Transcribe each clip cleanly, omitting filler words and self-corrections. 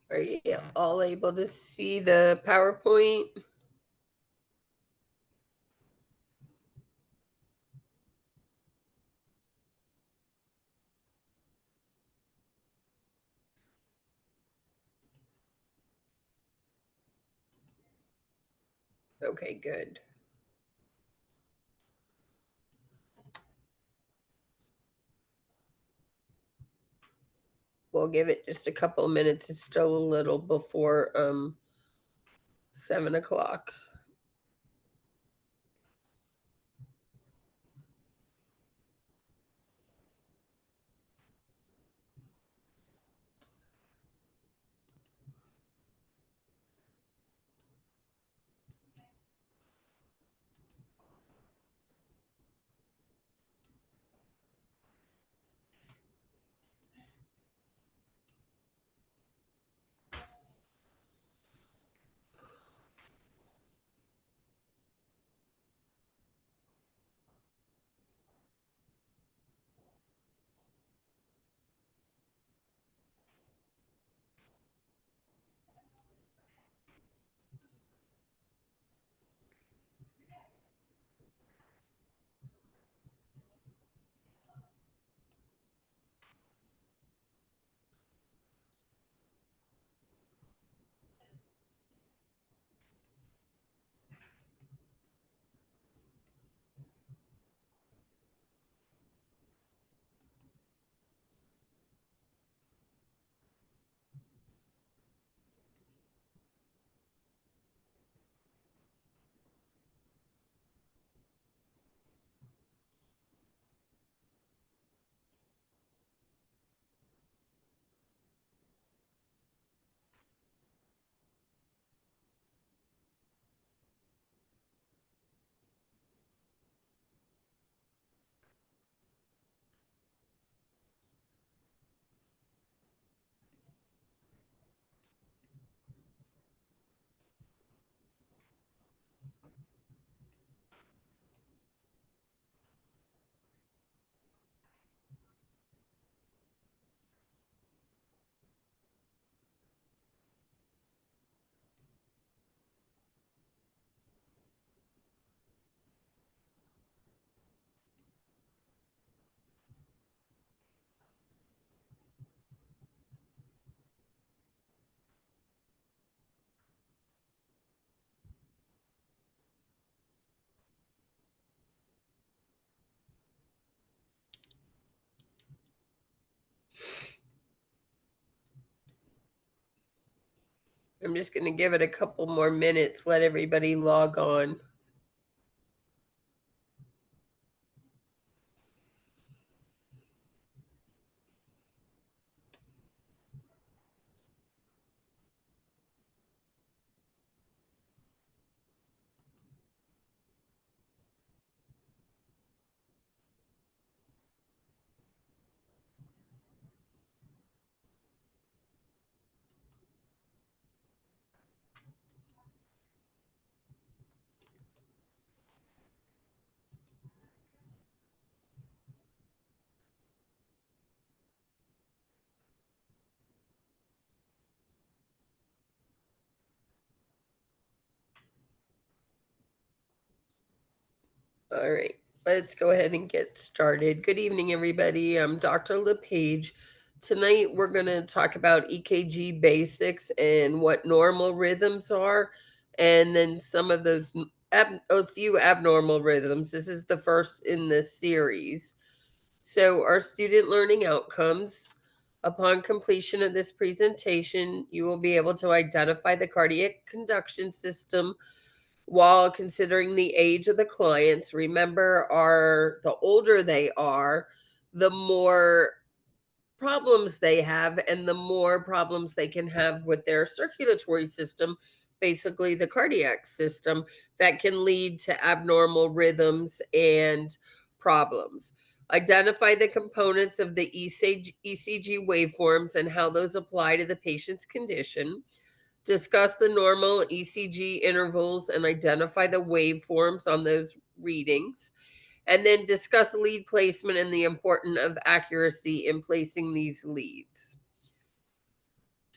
Are you all able to see the PowerPoint? Okay, good. We'll give it just a couple of minutes. It's still a little before 7 o'clock. I'm just going to give it a couple more minutes, let everybody log on. All right, let's go ahead and get started. Good evening, everybody. I'm Dr. LePage. Tonight, we're going to talk about EKG basics and what normal rhythms are, and then some of those, a few abnormal rhythms. This is the first in this series. So, our student learning outcomes. Upon completion of this presentation, you will be able to identify the cardiac conduction system while considering the age of the clients. Remember, the older they are, the more problems they have and the more problems they can have with their circulatory system, basically the cardiac system, that can lead to abnormal rhythms and problems. Identify the components of the ECG waveforms and how those apply to the patient's condition. Discuss the normal ECG intervals and identify the waveforms on those readings. And then discuss lead placement and the importance of accuracy in placing these leads.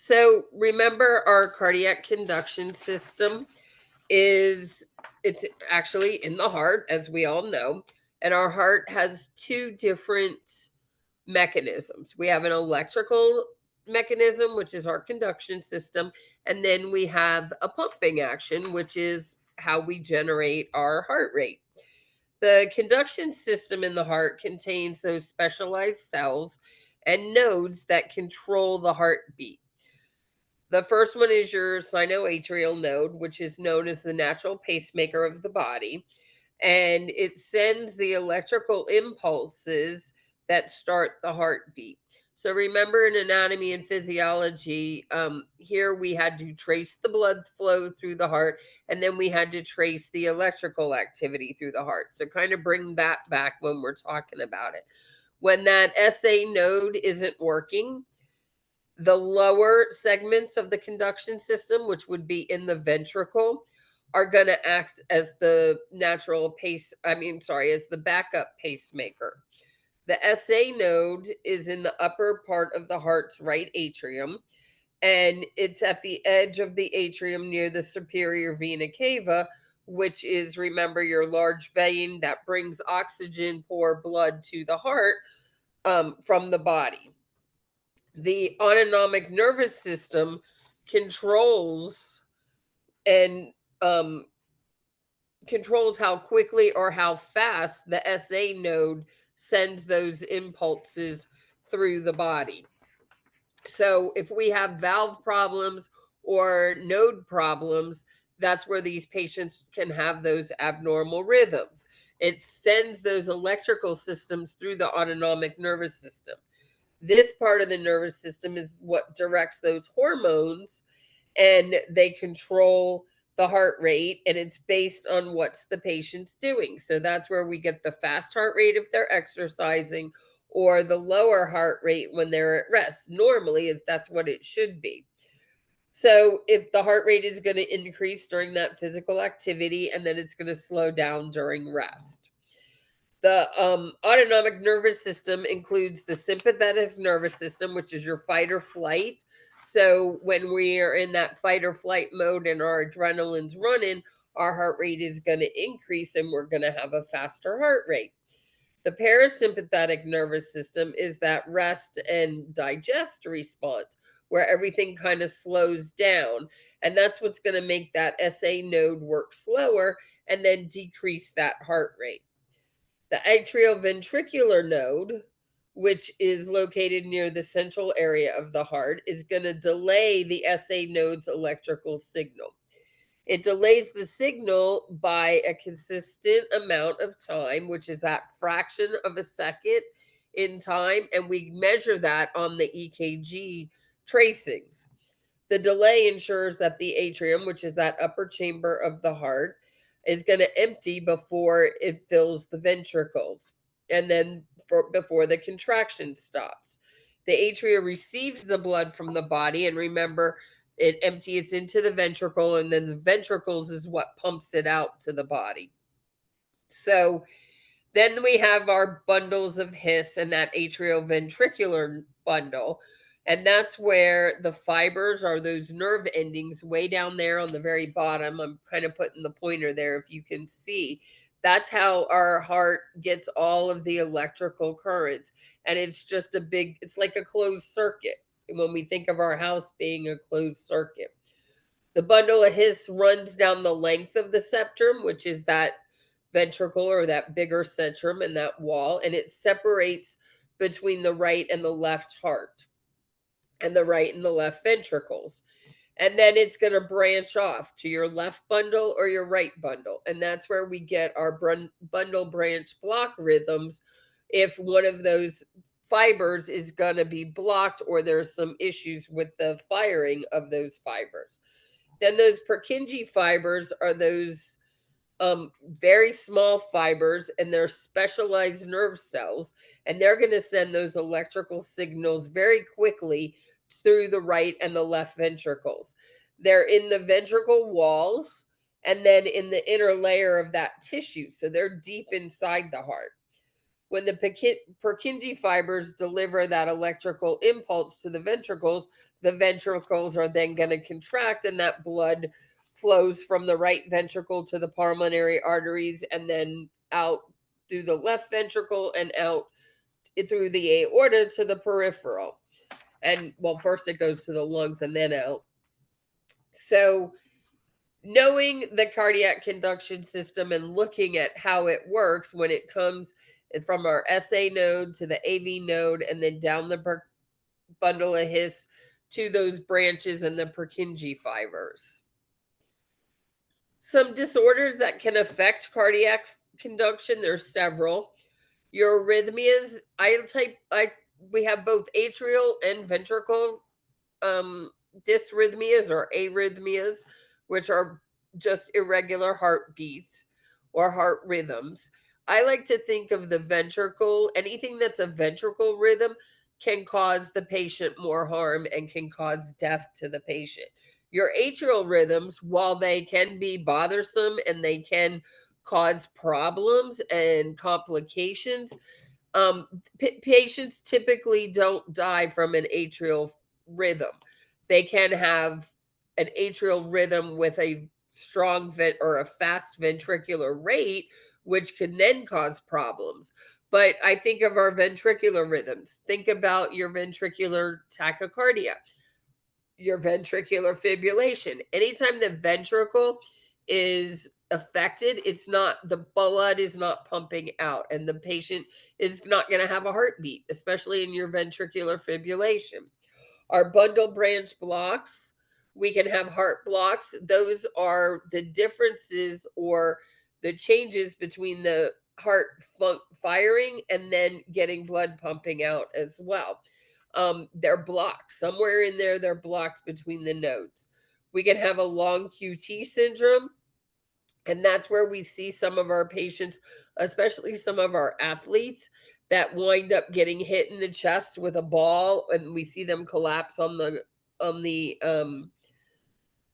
So remember, our cardiac conduction system it's actually in the heart, as we all know, and our heart has two different mechanisms. We have an electrical mechanism, which is our conduction system, and then we have a pumping action, which is how we generate our heart rate. The conduction system in the heart contains those specialized cells and nodes that control the heartbeat. The first one is your sinoatrial node, which is known as the natural pacemaker of the body, and it sends the electrical impulses that start the heartbeat. So remember, in anatomy and physiology, here we had to trace the blood flow through the heart, and then we had to trace the electrical activity through the heart. So kind of bring that back when we're talking about it. When that SA node isn't working, the lower segments of the conduction system, which would be in the ventricle, are going to act as the as the backup pacemaker. The SA node is in the upper part of the heart's right atrium, and it's at the edge of the atrium near the superior vena cava, which is, remember, your large vein that brings oxygen, poor blood to the heart from the body. The autonomic nervous system controls and controls how quickly or how fast the SA node sends those impulses through the body. So if we have valve problems or node problems, that's where these patients can have those abnormal rhythms. It sends those electrical systems through the autonomic nervous system. This part of the nervous system is what directs those hormones, and they control the heart rate, and it's based on what's the patient's doing. So that's where we get the fast heart rate if they're exercising, or the lower heart rate when they're at rest. Normally, is that's what it should be. So if the heart rate is going to increase during that physical activity, and then it's going to slow down during rest. The autonomic nervous system includes the sympathetic nervous system, which is your fight or flight. So when we are in that fight or flight mode and our adrenaline's running, our heart rate is going to increase and we're going to have a faster heart rate. The parasympathetic nervous system is that rest and digest response where everything kind of slows down. And that's what's going to make that SA node work slower and then decrease that heart rate. The atrioventricular node, which is located near the central area of the heart, is going to delay the SA node's electrical signal. It delays the signal by a consistent amount of time, which is that fraction of a second in time, and we measure that on the EKG tracings. The delay ensures that the atrium, which is that upper chamber of the heart, is going to empty before it fills the ventricles, and then before the contraction stops. The atria receives the blood from the body, and remember, it empties into the ventricle, and then the ventricles is what pumps it out to the body. So then we have our bundles of His and that atrioventricular bundle. And that's where the fibers are those nerve endings way down there on the very bottom. I'm kind of putting the pointer there if you can see. That's how our heart gets all of the electrical currents. And it's just it's like a closed circuit when we think of our house being a closed circuit. The bundle of His runs down the length of the septum, which is that ventricle or that bigger centrum and that wall, and it separates between the right and the left heart and the right and the left ventricles. And then it's going to branch off to your left bundle or your right bundle. And that's where we get our bundle branch block rhythms if one of those fibers is going to be blocked or there's some issues with the firing of those fibers. Then those Purkinje fibers are those very small fibers, and they're specialized nerve cells, and they're going to send those electrical signals very quickly through the right and the left ventricles. They're in the ventricle walls and then in the inner layer of that tissue. So they're deep inside the heart. When the Purkinje fibers deliver that electrical impulse to the ventricles are then going to contract, and that blood flows from the right ventricle to the pulmonary arteries and then out through the left ventricle and out through the aorta to the peripheral. And well, first it goes to the lungs and then out. So, knowing the cardiac conduction system and looking at how it works when it comes from our SA node to the AV node and then down the bundle of His to those branches and the Purkinje fibers. Some disorders that can affect cardiac conduction, there's several. Your arrhythmias, we have both atrial and ventricle dysrhythmias or arrhythmias, which are just irregular heartbeats or heart rhythms. I like to think of the ventricle, anything that's a ventricle rhythm can cause the patient more harm and can cause death to the patient. Your atrial rhythms, while they can be bothersome and they can cause problems and complications, patients typically don't die from an atrial rhythm. They can have an atrial rhythm with a strong or a fast ventricular rate, which can then cause problems. But I think of our ventricular rhythms. Think about your ventricular tachycardia, your ventricular fibrillation. Anytime the ventricle is affected, the blood is not pumping out, and the patient is not going to have a heartbeat, especially in your ventricular fibrillation. Our bundle branch blocks, we can have heart blocks. Those are the differences or the changes between the heart firing and then getting blood pumping out as well. They're blocked. Somewhere in there, they're blocked between the nodes. We can have a long QT syndrome, and that's where we see some of our patients, especially some of our athletes, that wind up getting hit in the chest with a ball, and we see them collapse on the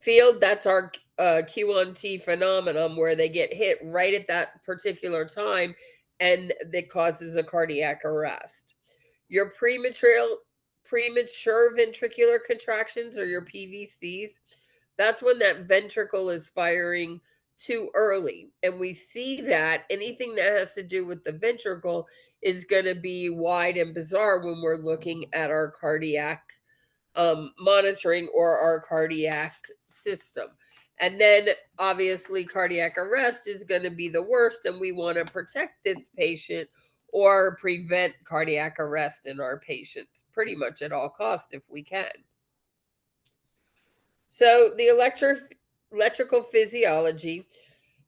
field. That's our Q1T phenomenon, where they get hit right at that particular time, and that causes a cardiac arrest. Your premature ventricular contractions, or your PVCs, that's when that ventricle is firing too early. And we see that anything that has to do with the ventricle is going to be wide and bizarre when we're looking at our cardiac monitoring or our cardiac system. And then obviously cardiac arrest is going to be the worst, and we want to protect this patient or prevent cardiac arrest in our patients pretty much at all costs if we can. So the electrical physiology,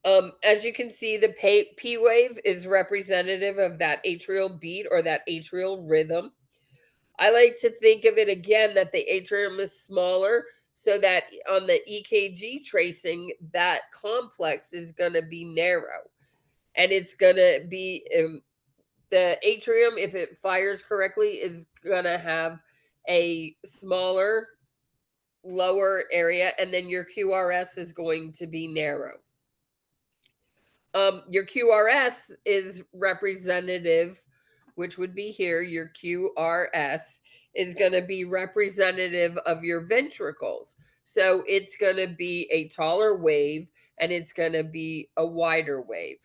as you can see, the P wave is representative of that atrial beat or that atrial rhythm. I like to think of it again that the atrium is smaller, so that on the EKG tracing, that complex is going to be narrow. And it's going to be the atrium, if it fires correctly, is going to have a smaller, lower area, and then your QRS is going to be narrow. Your QRS is representative, which would be here. Your QRS is going to be representative of your ventricles. So it's going to be a taller wave, and it's going to be a wider wave.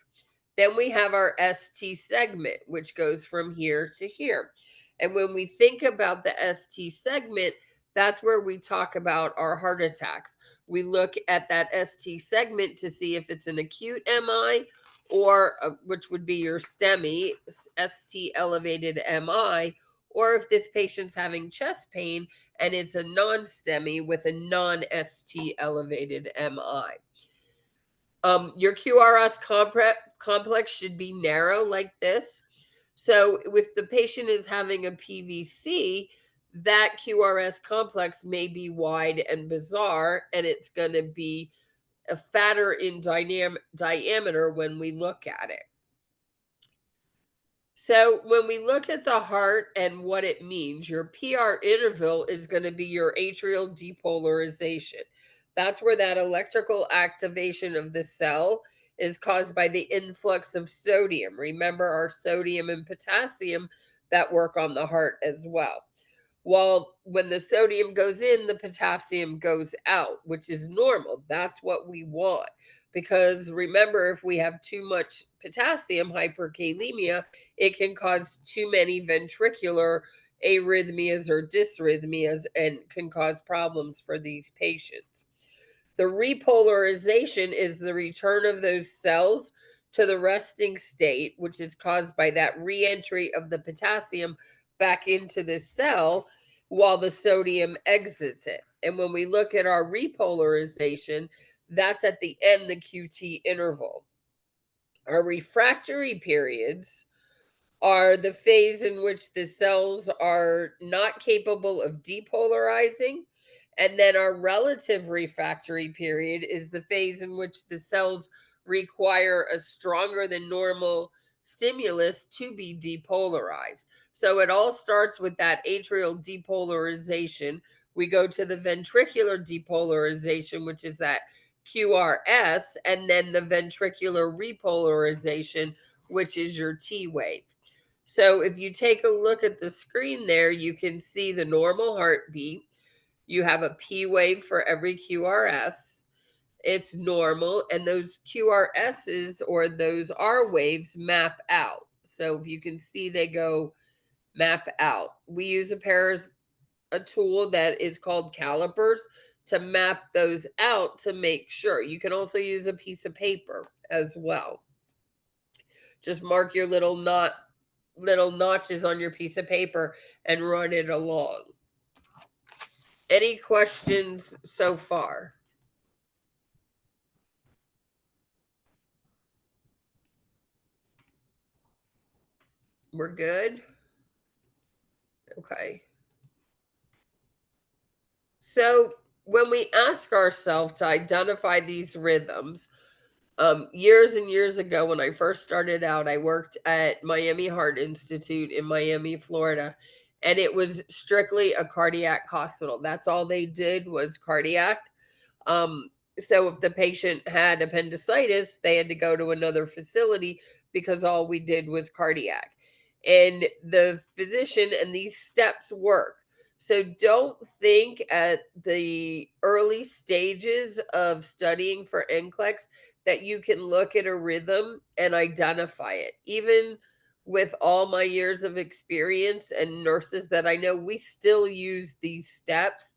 Then we have our ST segment, which goes from here to here. And when we think about the ST segment, that's where we talk about our heart attacks. We look at that ST segment to see if it's an acute MI, or which would be your STEMI, ST elevated MI, or if this patient's having chest pain and it's a non-STEMI with a non-ST elevated MI. Your QRS complex should be narrow like this. So if the patient is having a PVC, that QRS complex may be wide and bizarre, and it's going to be a fatter in diameter when we look at it. So when we look at the heart and what it means, your PR interval is going to be your atrial depolarization. That's where that electrical activation of the cell is caused by the influx of sodium. Remember our sodium and potassium that work on the heart as well. Well, when the sodium goes in, the potassium goes out, which is normal. That's what we want. Because remember, if we have too much potassium, hyperkalemia, it can cause too many ventricular arrhythmias or dysrhythmias and can cause problems for these patients. The repolarization is the return of those cells to the resting state, which is caused by that reentry of the potassium back into the cell while the sodium exits it. And when we look at our repolarization, that's at the end, the QT interval. Our refractory periods are the phase in which the cells are not capable of depolarizing. And then our relative refractory period is the phase in which the cells require a stronger than normal stimulus to be depolarized. So it all starts with that atrial depolarization. We go to the ventricular depolarization, which is that QRS, and then the ventricular repolarization, which is your T wave. So if you take a look at the screen there, you can see the normal heartbeat. You have a P wave for every QRS. It's normal, and those QRSs or those R waves map out. So if you can see, they go map out. We use a tool that is called calipers to map those out to make sure. You can also use a piece of paper as well. Just mark your little notches on your piece of paper and run it along. Any questions so far? We're good? Okay. So when we ask ourselves to identify these rhythms, years and years ago when I first started out, I worked at Miami Heart Institute in Miami, Florida, and it was strictly a cardiac hospital. That's all they did was cardiac. Um, so if the patient had appendicitis, they had to go to another facility because all we did was cardiac. And the physician and these steps work. So don't think at the early stages of studying for NCLEX that you can look at a rhythm and identify it. Even with all my years of experience and nurses that I know, we still use these steps.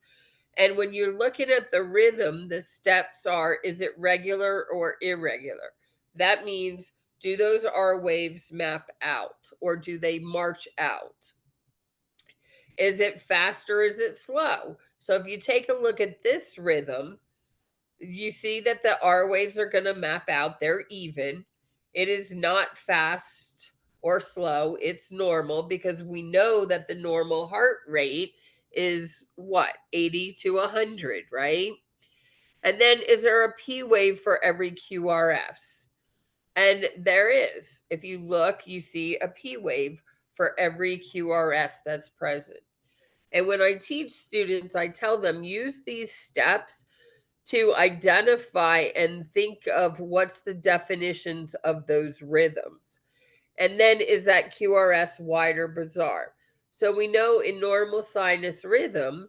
And when you're looking at the rhythm, the steps are, is it regular or irregular? That means, do those R waves map out or do they march out? Is it fast or is it slow? So if you take a look at this rhythm, you see that the R waves are going to map out. They're even. It is not fast or slow. It's normal because we know that the normal heart rate is what? 80 to 100, right? And then is there a P wave for every QRS? And there is. If you look, you see a P wave for every QRS that's present. And when I teach students, I tell them use these steps to identify and think of what's the definitions of those rhythms. And then is that QRS wide or bizarre? So we know in normal sinus rhythm,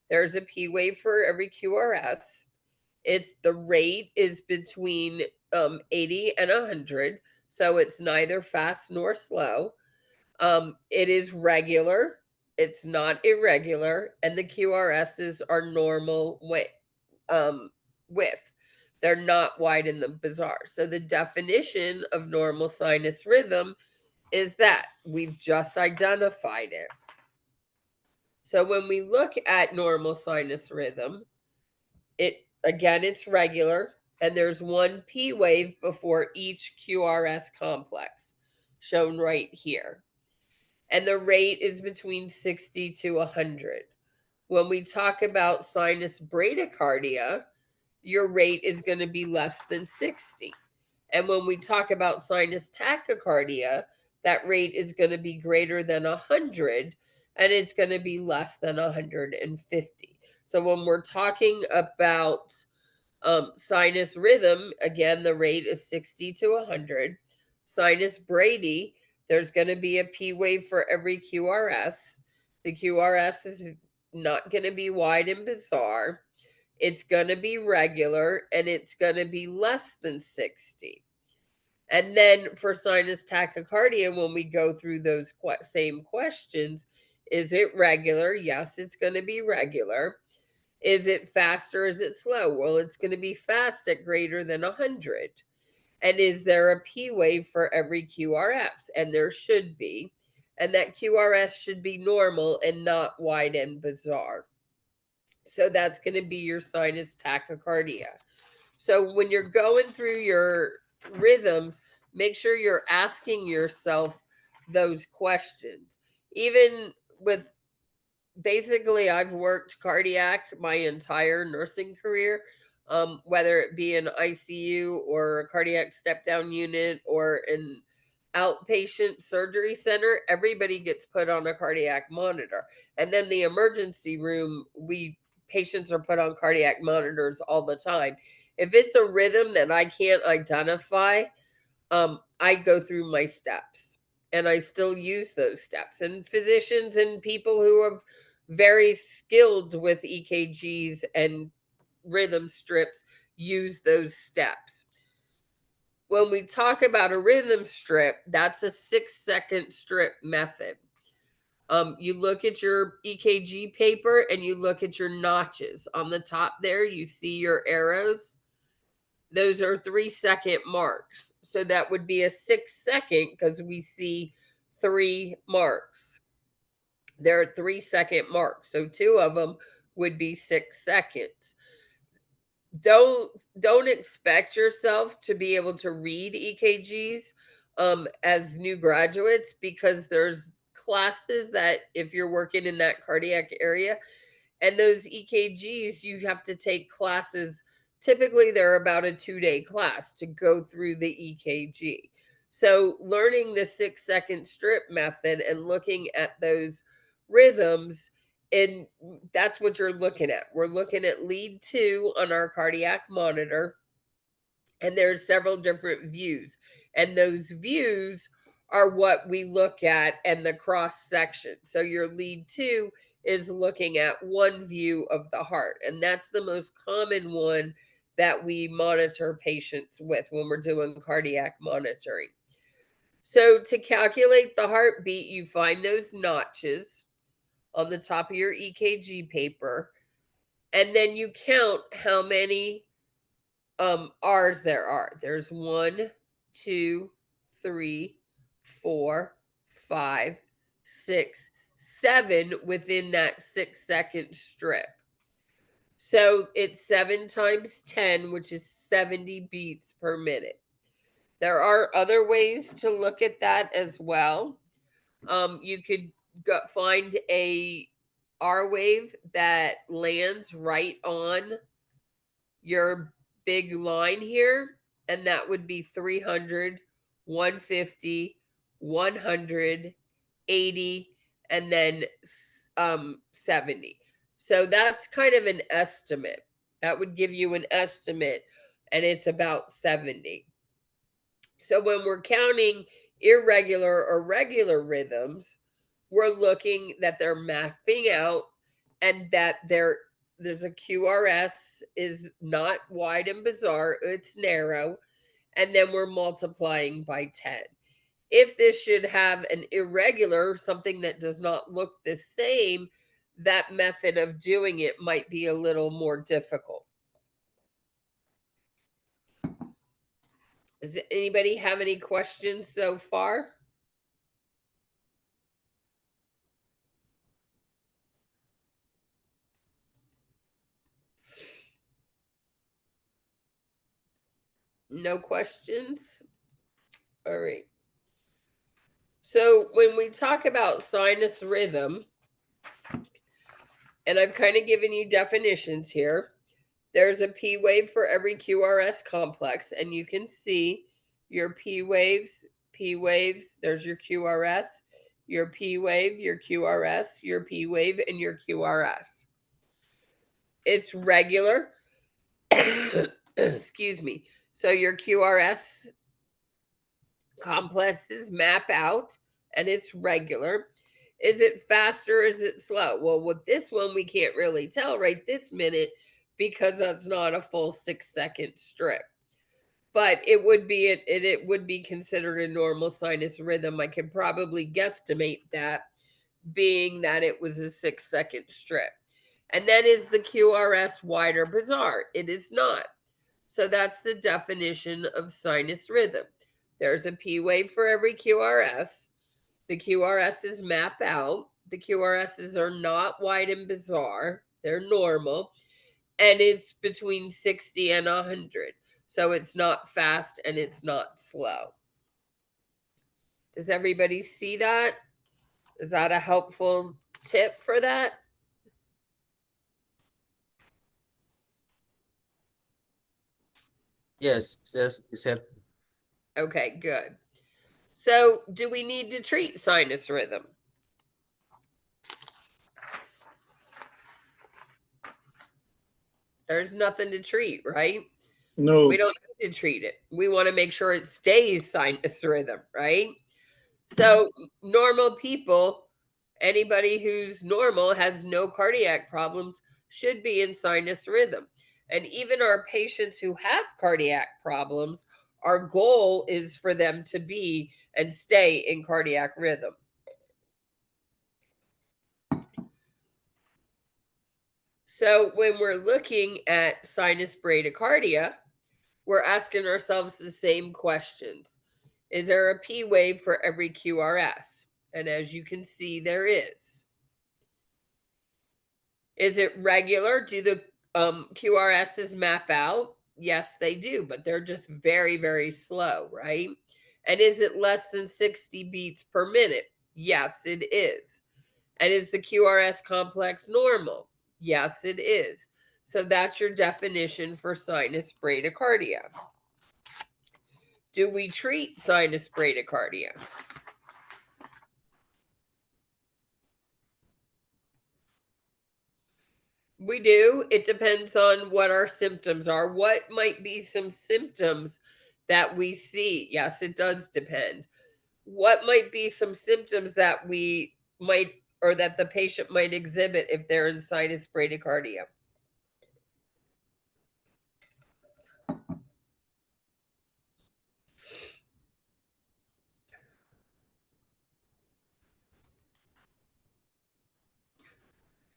there's a P wave for every QRS. It's the rate is between 80 and 100. So it's neither fast nor slow. It is regular. It's not irregular. And the QRSs are normal width. They're not wide in the bizarre. So the definition of normal sinus rhythm is that we've just identified it. So when we look at normal sinus rhythm, it's regular and there's one P wave before each QRS complex shown right here. And the rate is between 60 to 100. When we talk about sinus bradycardia, your rate is going to be less than 60. And when we talk about sinus tachycardia, that rate is going to be greater than 100 and it's going to be less than 150. So when we're talking about Sinus rhythm, again, the rate is 60 to 100. Sinus Brady, there's going to be a P wave for every QRS. The QRS is not going to be wide and bizarre. It's going to be regular, and it's going to be less than 60. And then for sinus tachycardia, when we go through those same questions, is it regular? Yes, it's going to be regular. Is it fast or is it slow? Well, it's going to be fast at greater than 100. And is there a P wave for every QRS? And there should be. And that QRS should be normal and not wide and bizarre. So that's going to be your sinus tachycardia. So when you're going through your rhythms, make sure you're asking yourself those questions. Even with basically, I've worked cardiac my entire nursing career, whether it be an ICU or a cardiac step down unit or an outpatient surgery center. Everybody gets put on a cardiac monitor. And then the emergency room, patients are put on cardiac monitors all the time. If it's a rhythm that I can't identify, I go through my steps and I still use those steps. And physicians and people who are very skilled with EKGs and rhythm strips use those steps. When we talk about a rhythm strip, that's a 6-second strip method. You look at your EKG paper and you look at your notches. On the top there, you see your arrows. Those are 3-second marks. So that would be a 6-second because we see 3 marks. There are 3-second marks. So 2 of them would be 6 seconds. Don't expect yourself to be able to read EKGs as new graduates, because there's classes that if you're working in that cardiac area, and those EKGs, you have to take classes. Typically, they're about a 2-day class to go through the EKG. So learning the 6-second strip method and looking at those rhythms, and that's what you're looking at. We're looking at lead 2 on our cardiac monitor, and there's several different views. And those views are what we look at and the cross section. So your lead 2 is looking at one view of the heart, and that's the most common one that we monitor patients with when we're doing cardiac monitoring. So to calculate the heartbeat, you find those notches on the top of your EKG paper, and then you count how many R's there are. There's 1, 2, 3, 4, 5, 6, 7 within that 6-second strip. So it's 7 times 10, which is 70 beats per minute. There are other ways to look at that as well. You could find a R wave that lands right on your big line here, and that would be 300, 150, 100, 80, and then 70. So that's kind of an estimate. That would give you an estimate, and it's about 70. So when we're counting irregular or regular rhythms, we're looking that they're mapping out and that there's a QRS is not wide and bizarre, it's narrow, and then we're multiplying by 10. If this should have an irregular, something that does not look the same, that method of doing it might be a little more difficult. Does anybody have any questions so far? No questions? All right. So when we talk about sinus rhythm, and I've kind of given you definitions here, there's a P wave for every QRS complex, and you can see your P waves, there's your QRS, your P wave, your QRS, your P wave, and your QRS. It's regular. excuse me. So your QRS complexes map out and it's regular. Is it fast or is it slow? Well, with this one, we can't really tell right this minute because that's not a full 6-second strip. But it would be considered a normal sinus rhythm. I could probably guesstimate that, being that it was a 6-second strip. And then is the QRS wide or bizarre? It is not. So that's the definition of sinus rhythm. There's a P wave for every QRS. The QRSs map out. The QRSs are not wide and bizarre. They're normal. And it's between 60 and 100. So it's not fast and it's not slow. Does everybody see that? Is that a helpful tip for that? Yes, it's helpful. Okay, good. So, do we need to treat sinus rhythm? There's nothing to treat, right? No. We don't need to treat it. We want to make sure it stays sinus rhythm, right? So, normal people, anybody who's normal, has no cardiac problems, should be in sinus rhythm. And even our patients who have cardiac problems, our goal is for them to be and stay in cardiac rhythm. So when we're looking at sinus bradycardia, we're asking ourselves the same questions. Is there a P wave for every QRS? And as you can see, there is. Is it regular? Do the QRSs map out? Yes, they do, but they're just very, very slow, right? And is it less than 60 beats per minute? Yes, it is. And is the QRS complex normal? Yes, it is. So that's your definition for sinus bradycardia. Do we treat sinus bradycardia? We do. It depends on what our symptoms are. What might be some symptoms that we see? Yes, it does depend. What might be some symptoms that we might or that the patient might exhibit if they're in sinus bradycardia?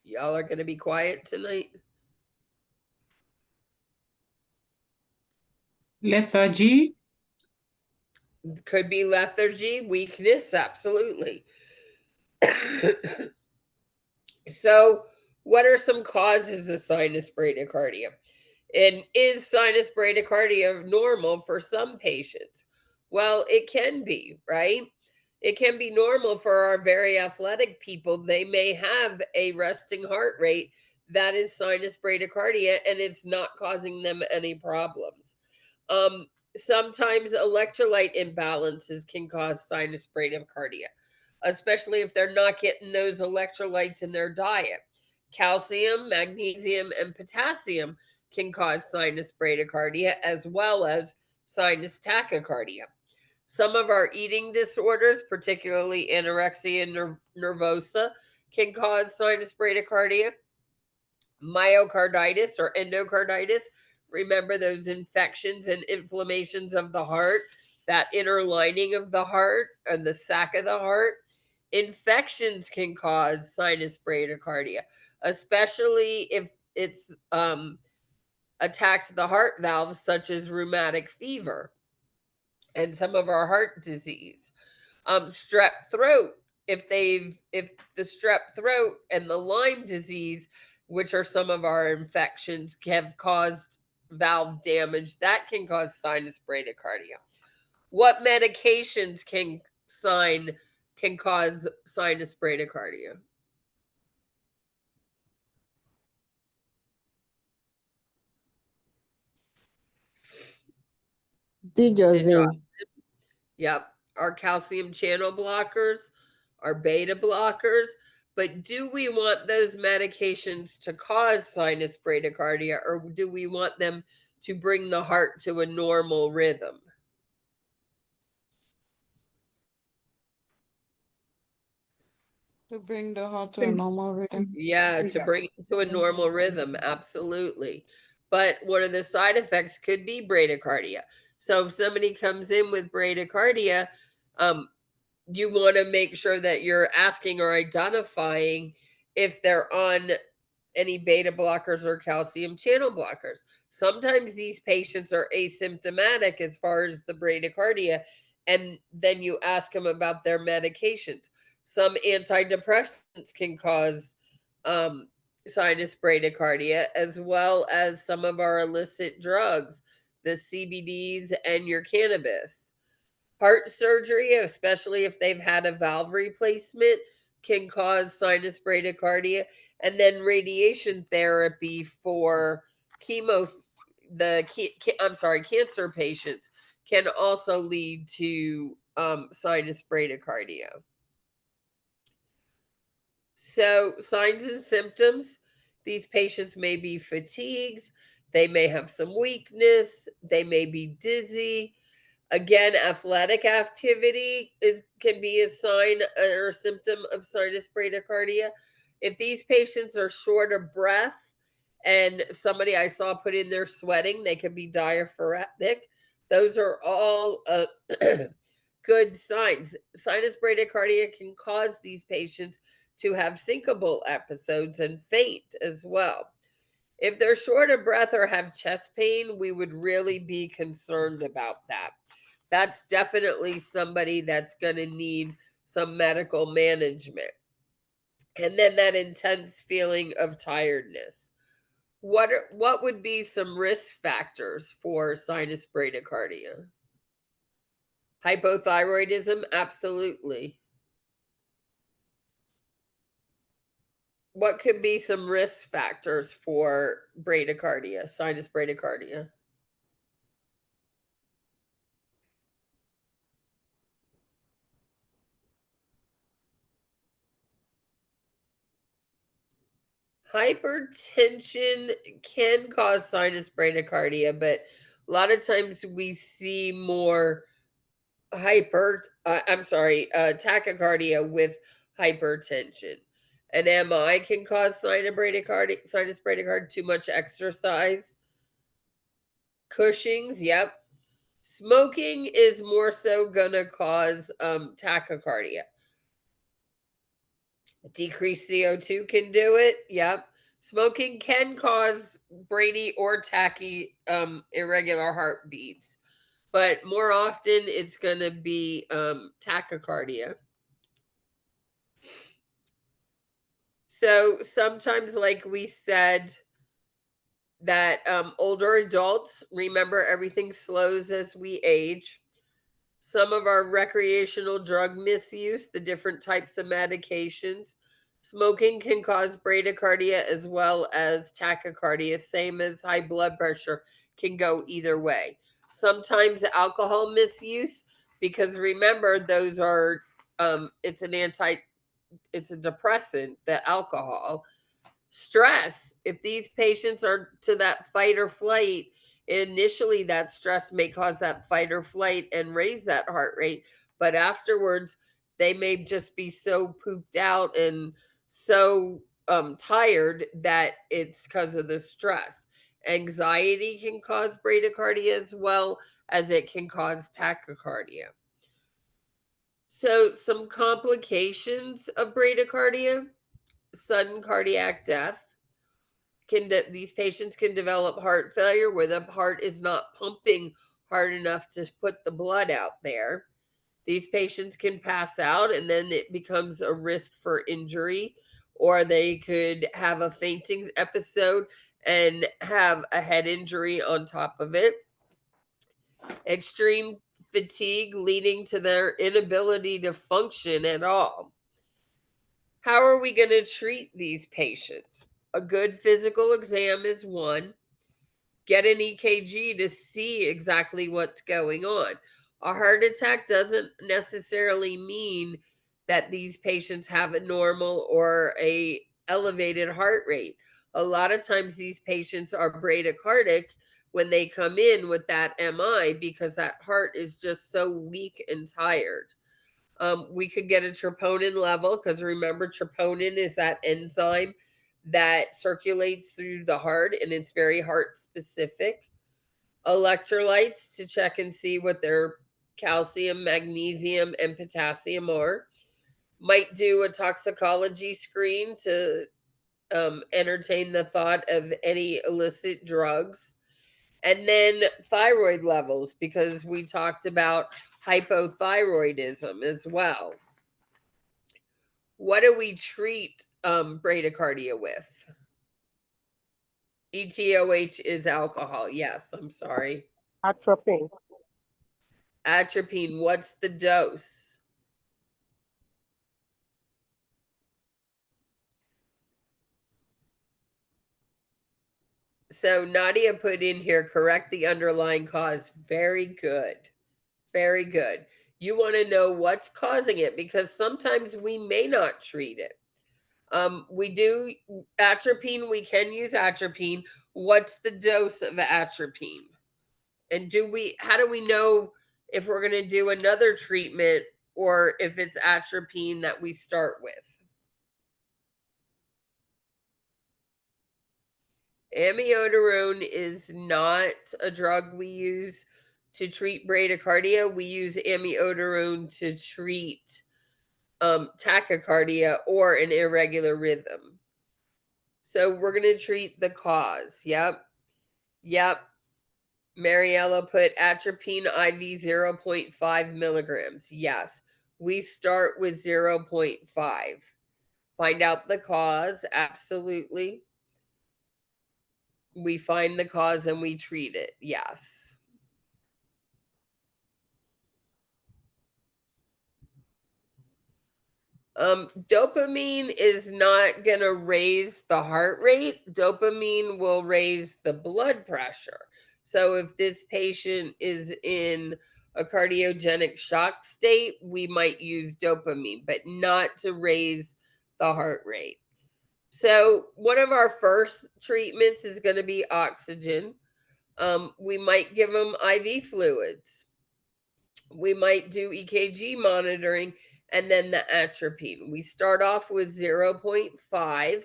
Y'all are going to be quiet tonight? Lethargy. Could be lethargy, weakness, absolutely. So, what are some causes of sinus bradycardia? And is sinus bradycardia normal for some patients? Well, it can be, right? It can be normal for our very athletic people. They may have a resting heart rate that is sinus bradycardia and it's not causing them any problems. Sometimes electrolyte imbalances can cause sinus bradycardia, especially if they're not getting those electrolytes in their diet. Calcium, magnesium, and potassium can cause sinus bradycardia as well as sinus tachycardia. Some of our eating disorders, particularly anorexia nervosa, can cause sinus bradycardia. Myocarditis or endocarditis, remember those infections and inflammations of the heart, that inner lining of the heart and the sac of the heart. Infections can cause sinus bradycardia, especially if it's attacks the heart valves, such as rheumatic fever and some of our heart disease. Strep throat, if the strep throat and the Lyme disease, which are some of our infections, have caused valve damage, that can cause sinus bradycardia. What medications can cause sinus bradycardia? Digoxin. Yep. Our calcium channel blockers, our beta blockers. But do we want those medications to cause sinus bradycardia or do we want them to bring the heart to a normal rhythm? To bring the heart to a normal rhythm. Yeah, to bring it to a normal rhythm, absolutely. But one of the side effects could be bradycardia. So if somebody comes in with bradycardia, you want to make sure that you're asking or identifying if they're on any beta blockers or calcium channel blockers. Sometimes these patients are asymptomatic as far as the bradycardia, and then you ask them about their medications. Some antidepressants can cause sinus bradycardia, as well as some of our illicit drugs, the CBDs and your cannabis. Heart surgery, especially if they've had a valve replacement, can cause sinus bradycardia. And then radiation therapy for cancer patients can also lead to sinus bradycardia. So, signs and symptoms, these patients may be fatigued, they may have some weakness, they may be dizzy. Again, athletic activity can be a sign or a symptom of sinus bradycardia. If these patients are short of breath, and somebody I saw put in their sweating, they could be diaphoretic. Those are all good signs. Sinus bradycardia can cause these patients to have syncopal episodes and faint as well. If they're short of breath or have chest pain, we would really be concerned about that. That's definitely somebody that's going to need some medical management. And then that intense feeling of tiredness. What would be some risk factors for sinus bradycardia? Hypothyroidism, absolutely. What could be some risk factors for bradycardia, sinus bradycardia? Hypertension can cause sinus bradycardia, but a lot of times we see more tachycardia with hypertension. An MI can cause sinus bradycardia, too much exercise. Cushing's, yep. Smoking is more so gonna cause tachycardia. Decreased CO2 can do it. Yep. Smoking can cause brady or tachy irregular heartbeats, but more often it's going to be tachycardia. So sometimes, like we said, that older adults, remember, everything slows as we age. Some of our recreational drug misuse, the different types of medications. Smoking can cause bradycardia as well as tachycardia, same as high blood pressure, can go either way. Sometimes alcohol misuse, because remember, those are it's a depressant, the alcohol. Stress, if these patients are to that fight or flight, initially that stress may cause that fight or flight and raise that heart rate, but afterwards they may just be so pooped out and so tired that it's because of the stress. Anxiety can cause bradycardia as well as it can cause tachycardia. So some complications of bradycardia: sudden cardiac death. These patients can develop heart failure where the heart is not pumping hard enough to put the blood out there. These patients can pass out and then it becomes a risk for injury, or they could have a fainting episode and have a head injury on top of it. Extreme fatigue leading to their inability to function at all. How are we going to treat these patients? A good physical exam is one. Get an EKG to see exactly what's going on. A heart attack doesn't necessarily mean that these patients have a normal or a elevated heart rate. A lot of times these patients are bradycardic, when they come in with that MI because that heart is just so weak and tired. We could get a troponin level because remember, troponin is that enzyme that circulates through the heart and it's very heart specific. Electrolytes to check and see what their calcium, magnesium, and potassium are. Might do a toxicology screen to entertain the thought of any illicit drugs. And then thyroid levels, because we talked about hypothyroidism as well. What do we treat bradycardia with? ETOH is alcohol. Yes, I'm sorry. Atropine. Atropine, what's the dose? So Nadia put in here, correct the underlying cause. Very good. Very good. You want to know what's causing it because sometimes we may not treat it. We do atropine. We can use atropine. What's the dose of atropine? And how do we know if we're going to do another treatment or if it's atropine that we start with? Amiodarone is not a drug we use to treat bradycardia. We use amiodarone to treat tachycardia or an irregular rhythm. So we're going to treat the cause. Yep. Mariella put atropine IV 0.5 milligrams. Yes. We start with 0.5. Find out the cause. Absolutely. We find the cause and we treat it. Yes. Dopamine is not going to raise the heart rate. Dopamine will raise the blood pressure. So if this patient is in a cardiogenic shock state, we might use dopamine, but not to raise the heart rate. So one of our first treatments is going to be oxygen. We might give them IV fluids. We might do EKG monitoring and then the atropine. We start off with 0.5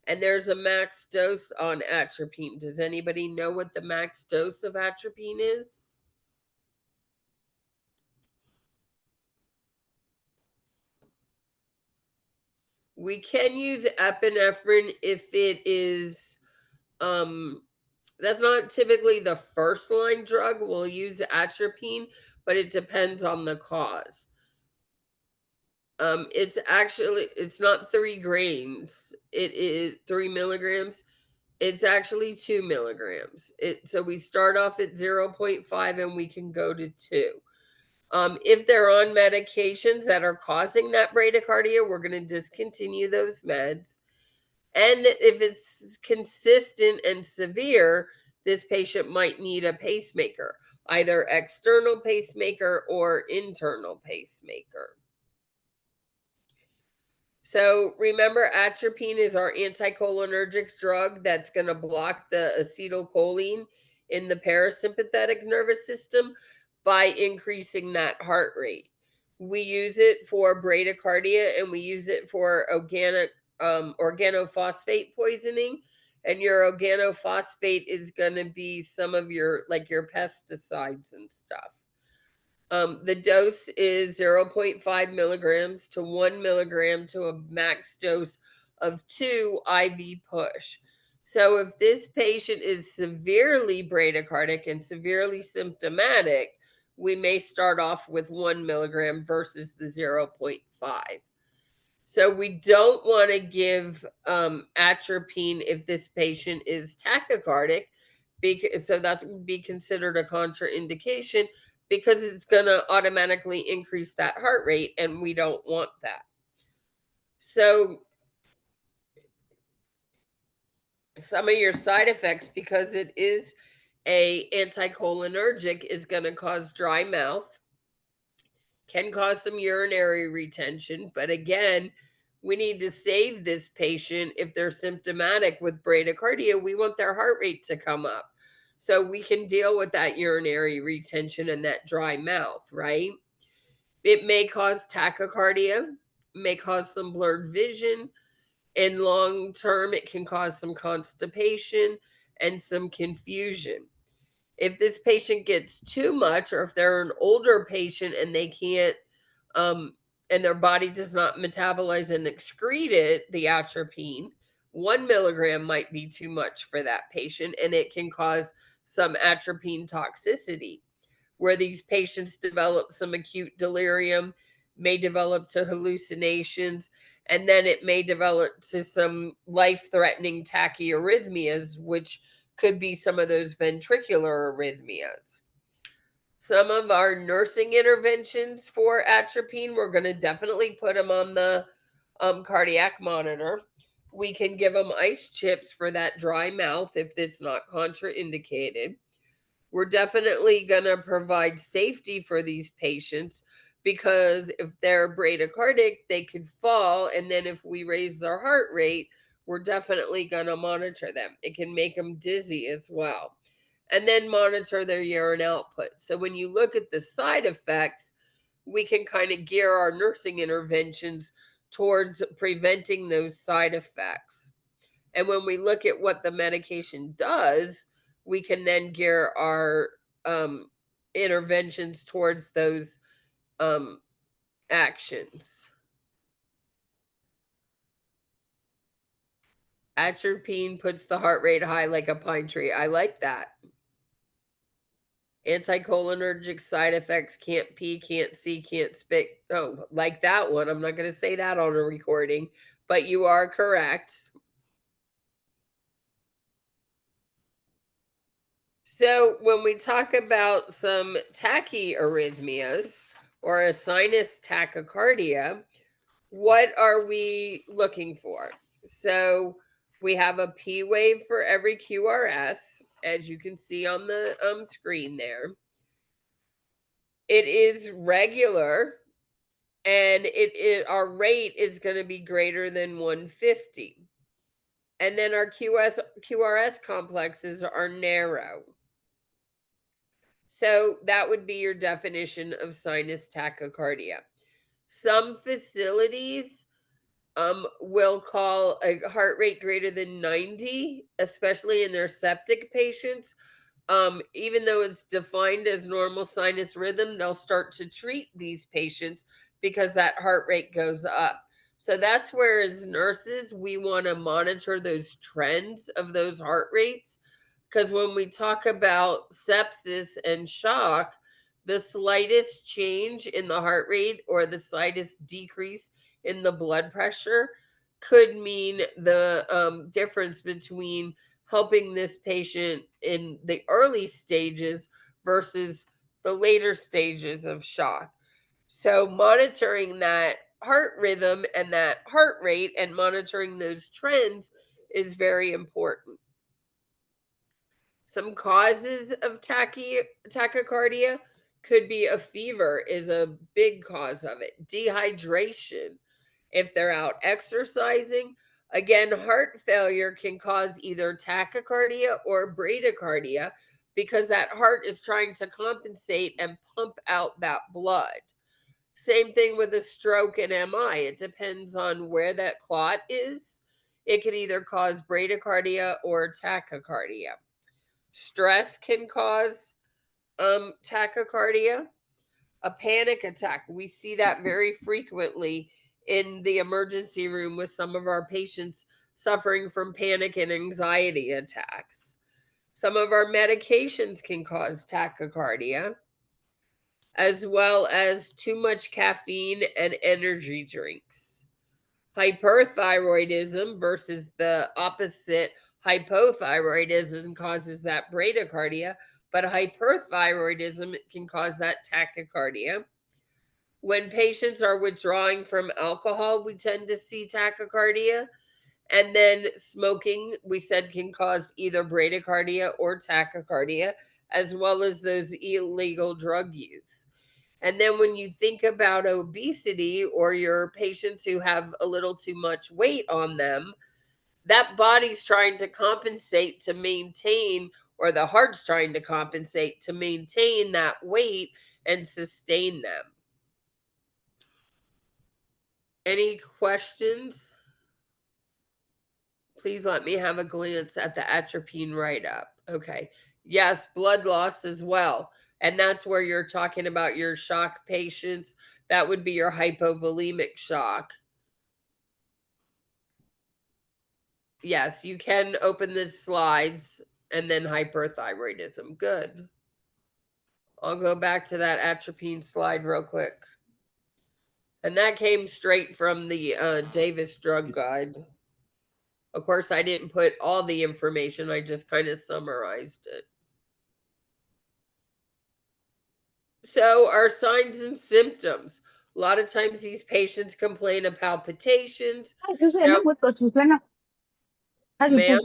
and there's a max dose on atropine. Does anybody know what the max dose of atropine is? We can use epinephrine if it is, that's not typically the first line drug. We'll use atropine, but it depends on the cause. It's not 3 grains. It is 3 milligrams. It's actually 2 milligrams. So we start off at 0.5 and we can go to 2. If they're on medications that are causing that bradycardia, we're going to discontinue those meds. And if it's consistent and severe, this patient might need a pacemaker, either external pacemaker or internal pacemaker. So remember, atropine is our anticholinergic drug that's going to block the acetylcholine in the parasympathetic nervous system by increasing that heart rate. We use it for bradycardia and we use it for organophosphate poisoning. And your organophosphate is going to be some of your pesticides and stuff. The dose is 0.5 milligrams to 1 milligram to a max dose of 2 IV push. So if this patient is severely bradycardic and severely symptomatic, we may start off with 1 milligram versus the 0.5. So we don't want to give atropine if this patient is tachycardic, so that would be considered a contraindication because it's going to automatically increase that heart rate, and we don't want that. So some of your side effects, because it is a anticholinergic, is going to cause dry mouth, can cause some urinary retention. But again, we need to save this patient if they're symptomatic with bradycardia. We want their heart rate to come up. So we can deal with that urinary retention and that dry mouth, right? It may cause tachycardia, may cause some blurred vision. In long term, it can cause some constipation and some confusion. If this patient gets too much, or if they're an older patient and they can't, and their body does not metabolize and excrete it, the atropine, 1 milligram might be too much for that patient, and it can cause some atropine toxicity, where these patients develop some acute delirium, may develop to hallucinations, and then it may develop to some life-threatening tachyarrhythmias, which could be some of those ventricular arrhythmias. Some of our nursing interventions for atropine, we're going to definitely put them on the cardiac monitor. We can give them ice chips for that dry mouth if it's not contraindicated. We're definitely going to provide safety for these patients, because if they're bradycardic, they could fall. And then if we raise their heart rate, we're definitely going to monitor them. It can make them dizzy as well. And then monitor their urine output. So when you look at the side effects, we can kind of gear our nursing interventions towards preventing those side effects. And when we look at what the medication does, we can then gear our interventions towards those actions. Atropine puts the heart rate high like a pine tree. I like that. Anticholinergic side effects: can't pee, can't see, can't spit. Oh, like that one. I'm not going to say that on a recording, but you are correct. So when we talk about some tachyarrhythmias or a sinus tachycardia, what are we looking for? So we have a P wave for every QRS, as you can see on the screen there. It is regular, and our rate is going to be greater than 150. And then our QRS complexes are narrow. So that would be your definition of sinus tachycardia. Some facilities will call a heart rate greater than 90, especially in their septic patients. Even though it's defined as normal sinus rhythm, they'll start to treat these patients because that heart rate goes up. So that's where, as nurses, we want to monitor those trends of those heart rates. Because when we talk about sepsis and shock, the slightest change in the heart rate or the slightest decrease in the blood pressure could mean the difference between helping this patient in the early stages versus the later stages of shock. So monitoring that heart rhythm and that heart rate and monitoring those trends is very important. Some causes of tachycardia could be a fever is a big cause of it. Dehydration, if they're out exercising. Again, heart failure can cause either tachycardia or bradycardia because that heart is trying to compensate and pump out that blood. Same thing with a stroke and MI. It depends on where that clot is. It can either cause bradycardia or tachycardia. Stress can cause tachycardia. A panic attack, we see that very frequently in the emergency room with some of our patients suffering from panic and anxiety attacks. Some of our medications can cause tachycardia, as well as too much caffeine and energy drinks. Hyperthyroidism versus the opposite, hypothyroidism, causes that bradycardia, but hyperthyroidism can cause that tachycardia. When patients are withdrawing from alcohol, we tend to see tachycardia. And then smoking, we said, can cause either bradycardia or tachycardia, as well as those illegal drug use. And then when you think about obesity or your patients who have a little too much weight on them, that body's trying to compensate to maintain or the heart's trying to compensate to maintain that weight and sustain them. Any questions? Please let me have a glance at the atropine write-up. Okay. Yes, blood loss as well. And that's where you're talking about your shock patients. That would be your hypovolemic shock. Yes, you can open the slides and then hyperthyroidism. Good. I'll go back to that atropine slide real quick. And that came straight from the Davis Drug Guide. Of course, I didn't put all the information. I just kind of summarized it. So, our signs and symptoms. A lot of times these patients complain of palpitations. Now, ma'am,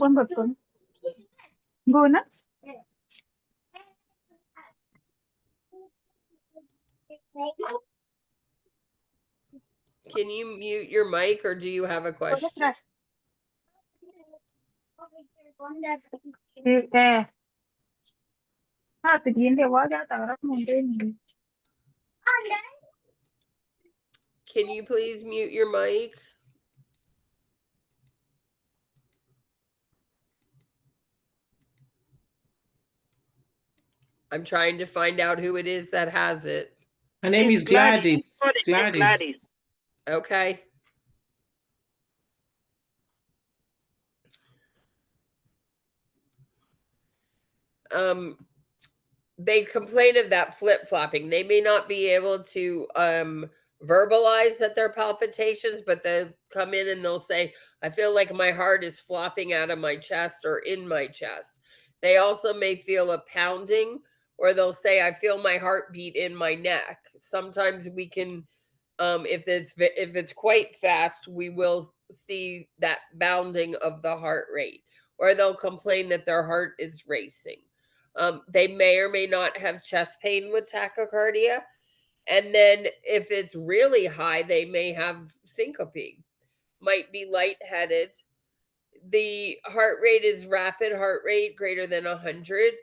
can you mute your mic or do you have a question? Can you please mute your mic? I'm trying to find out who it is that has it. Her name is Gladys. Gladys. Okay. They complain of that flip-flopping. They may not be able to verbalize that they're palpitations, but they'll come in and they'll say, I feel like my heart is flopping out of my chest or in my chest. They also may feel a pounding, or they'll say, I feel my heartbeat in my neck. Sometimes we can, if it's quite fast, we will see that bounding of the heart rate, or they'll complain that their heart is racing. They may or may not have chest pain with tachycardia. And then if it's really high, they may have syncope, might be lightheaded. The heart rate is rapid heart rate greater than 100.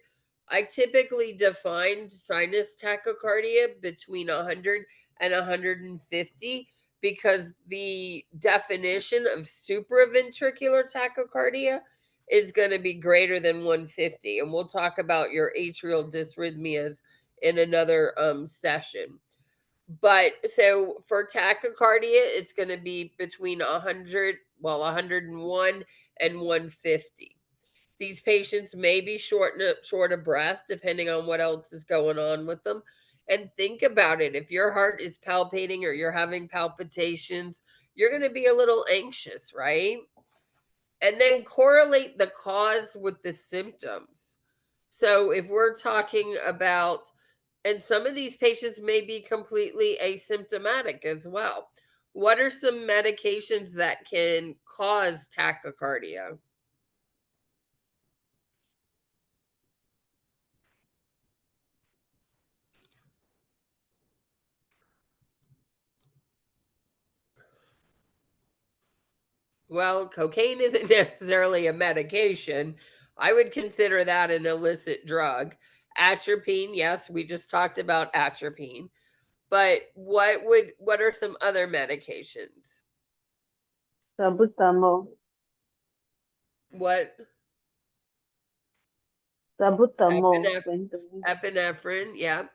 I typically define sinus tachycardia between 100 and 150 because the definition of supraventricular tachycardia is going to be greater than 150. And we'll talk about your atrial dysrhythmias in another session. But so for tachycardia, it's going to be between 101 and 150. These patients may be short of breath, depending on what else is going on with them. And think about it. If your heart is palpating or you're having palpitations, you're going to be a little anxious, right? And then correlate the cause with the symptoms. So if we're talking about, and some of these patients may be completely asymptomatic as well. What are some medications that can cause tachycardia? Well, cocaine isn't necessarily a medication. I would consider that an illicit drug. Atropine, yes, we just talked about atropine. But what are some other medications? Salbutamol. What? Salbutamol. Epinephrine, yeah.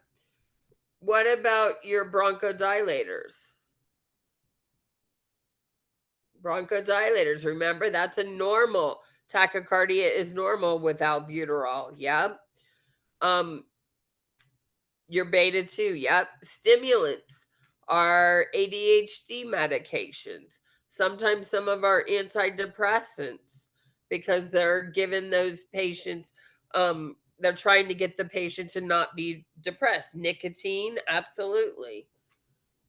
What about your bronchodilators? Bronchodilators, remember, that's a normal. Tachycardia is normal with albuterol, yeah. Your beta 2, yep. Stimulants are ADHD medications. Sometimes some of our antidepressants, because they're giving those patients, they're trying to get the patient to not be depressed. Nicotine, absolutely.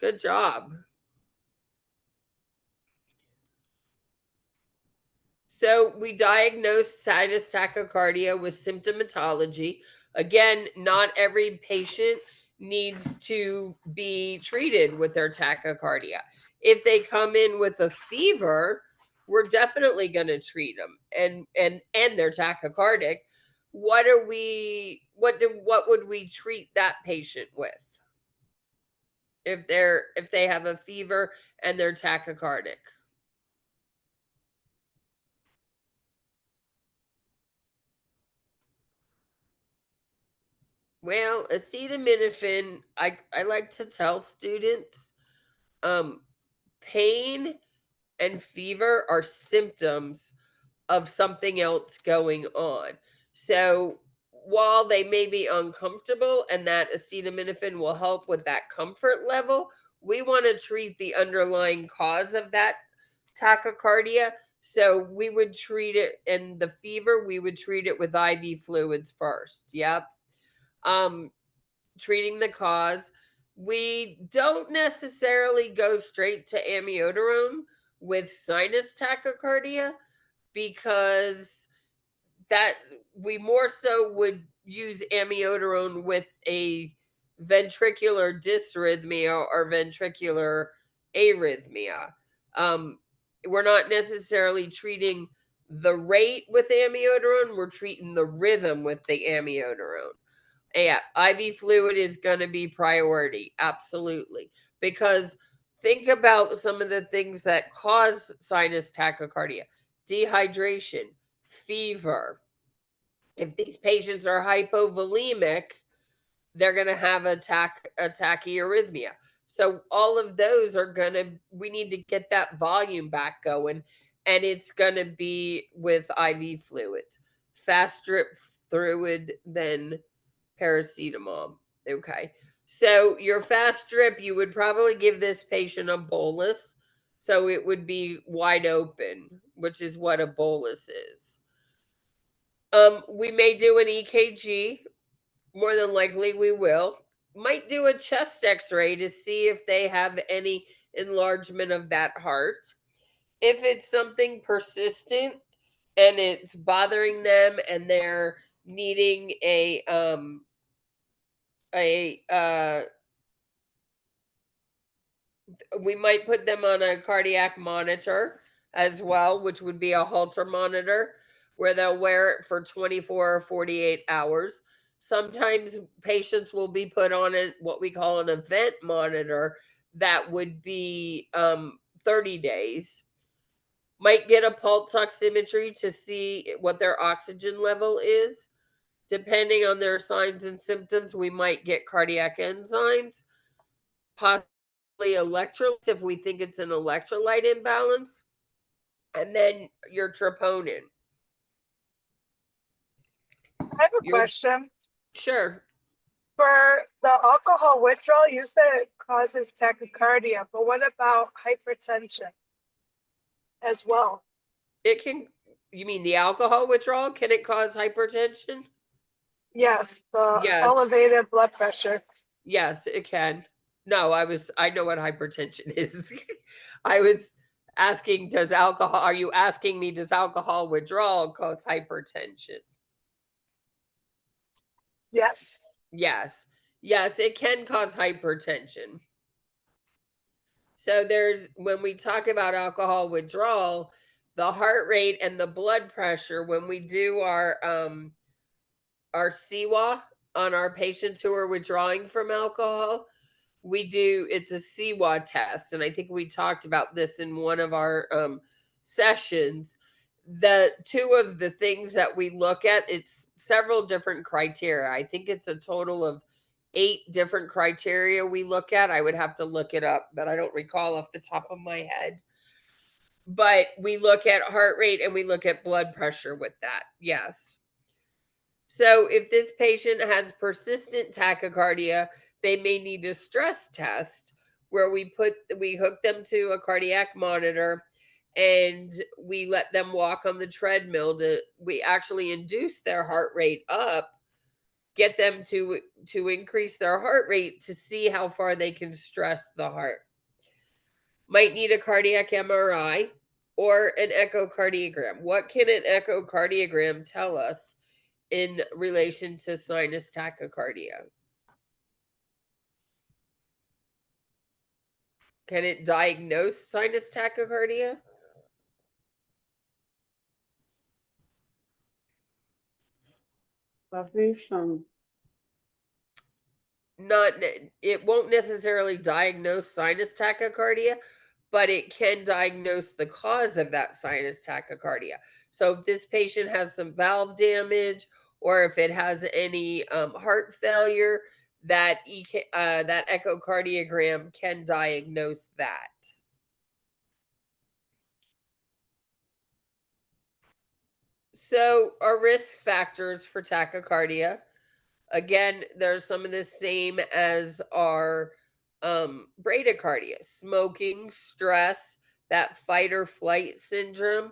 Good job. So we diagnose sinus tachycardia with symptomatology. Again, not every patient needs to be treated with their tachycardia. If they come in with a fever, we're definitely going to treat them and they're tachycardic. what would we treat that patient with if they have a fever and they're tachycardic? Well, acetaminophen, I like to tell students, pain and fever are symptoms of something else going on. So while they may be uncomfortable and that acetaminophen will help with that comfort level, we want to treat the underlying cause of that tachycardia. So we would treat it, and the fever, we would treat it with IV fluids first. Yep. Treating the cause. We don't necessarily go straight to amiodarone with sinus tachycardia because that we more so would use amiodarone with a ventricular dysrhythmia or ventricular arrhythmia. We're not necessarily treating the rate with amiodarone, we're treating the rhythm with the amiodarone. Yeah, IV fluid is going to be priority. Absolutely. Because think about some of the things that cause sinus tachycardia: dehydration, fever. If these patients are hypovolemic, they're going to have a tachyarrhythmia. So all of those are going to, we need to get that volume back going, and it's going to be with IV fluids. Fast drip fluid, then paracetamol. Okay. So your fast drip, you would probably give this patient a bolus. So it would be wide open, which is what a bolus is. We may do an EKG. More than likely we will. Might do a chest x-ray to see if they have any enlargement of that heart. If it's something persistent and it's bothering them and they're needing we might put them on a cardiac monitor as well, which would be a Holter monitor where they'll wear it for 24 or 48 hours. Sometimes patients will be put on what we call an event monitor that would be 30 days. Might get a pulse oximetry to see what their oxygen level is. Depending on their signs and symptoms, we might get cardiac enzymes, possibly electrolytes if we think it's an electrolyte imbalance, and then your troponin. I have a question. Sure. For the alcohol withdrawal, you said it causes tachycardia, but what about hypertension as well? It can, you mean the alcohol withdrawal? Can it cause hypertension? Yes, the Yes. elevated blood pressure. Yes, it can. No, I know what hypertension is. I was asking, are you asking me, does alcohol withdrawal cause hypertension? Yes. Yes. Yes, it can cause hypertension. So when we talk about alcohol withdrawal, the heart rate and the blood pressure, when we do our CWA on our patients who are withdrawing from alcohol, it's a CWA test. And I think we talked about this in one of our sessions. The two of the things that we look at, it's several different criteria. I think it's a total of 8 different criteria we look at. I would have to look it up, but I don't recall off the top of my head. But we look at heart rate and we look at blood pressure with that. Yes. So if this patient has persistent tachycardia, they may need a stress test where we hook them to a cardiac monitor and we let them walk on the treadmill we actually induce their heart rate up, get them to increase their heart rate to see how far they can stress the heart. Might need a cardiac MRI or an echocardiogram. What can an echocardiogram tell us in relation to sinus tachycardia? Can it diagnose sinus tachycardia? Vibration. It won't necessarily diagnose sinus tachycardia, but it can diagnose the cause of that sinus tachycardia. So if this patient has some valve damage, or if it has any heart failure, that that echocardiogram can diagnose that. So our risk factors for tachycardia, again, there's some of the same as our bradycardia: smoking, stress, that fight or flight syndrome,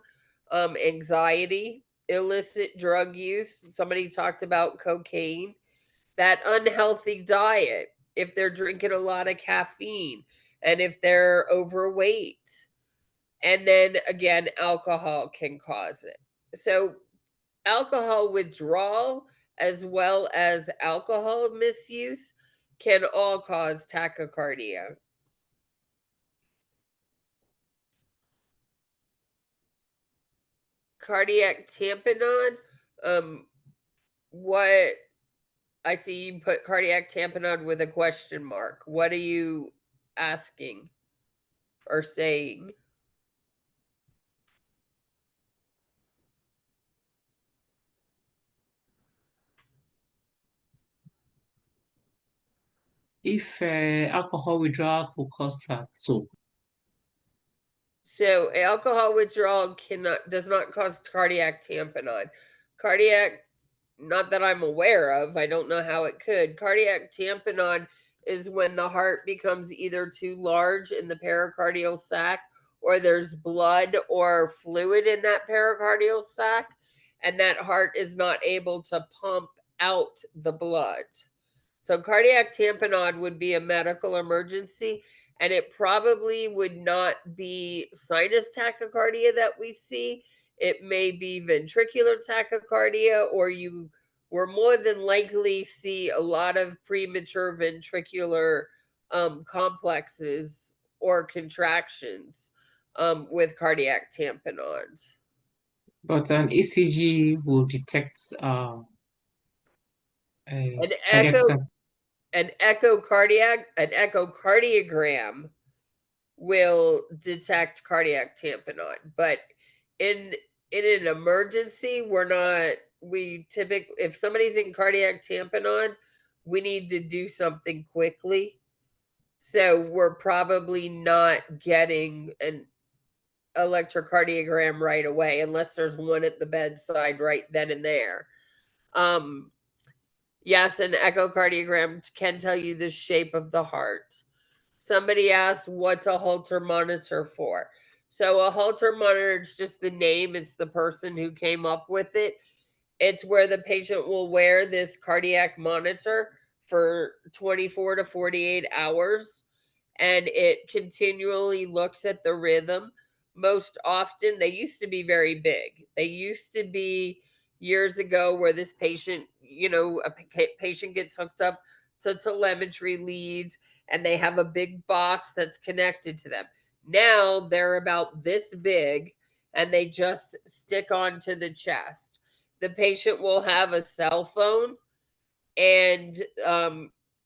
anxiety, illicit drug use. Somebody talked about cocaine, that unhealthy diet, if they're drinking a lot of caffeine, and if they're overweight. And then again, alcohol can cause it. So alcohol withdrawal as well as alcohol misuse can all cause tachycardia. Cardiac tamponade, what I see you put cardiac tamponade with a question mark. What are you asking or saying? If alcohol withdrawal could cause that too. So alcohol withdrawal does not cause cardiac tamponade. Cardiac, not that I'm aware of, I don't know how it could. Cardiac tamponade is when the heart becomes either too large in the pericardial sac, or there's blood or fluid in that pericardial sac, and that heart is not able to pump out the blood. So cardiac tamponade would be a medical emergency, and it probably would not be sinus tachycardia that we see. It may be ventricular tachycardia, or you will more than likely see a lot of premature ventricular complexes or contractions with cardiac tamponade. But an ECG will detect An cardiac echocardiogram will detect cardiac tamponade, but in an emergency, we typically, if somebody's in cardiac tamponade, we need to do something quickly. So we're probably not getting an electrocardiogram right away unless there's one at the bedside right then and there. Yes, an echocardiogram can tell you the shape of the heart. Somebody asked, what's a Holter monitor for? So a Holter monitor is just the name. It's the person who came up with it. It's where the patient will wear this cardiac monitor for 24 to 48 hours, and it continually looks at the rhythm. Most often, they used to be very big. They used to be years ago where this patient, a patient gets hooked up to telemetry leads, and they have a big box that's connected to them. Now they're about this big, and they just stick onto the chest. The patient will have a cell phone, and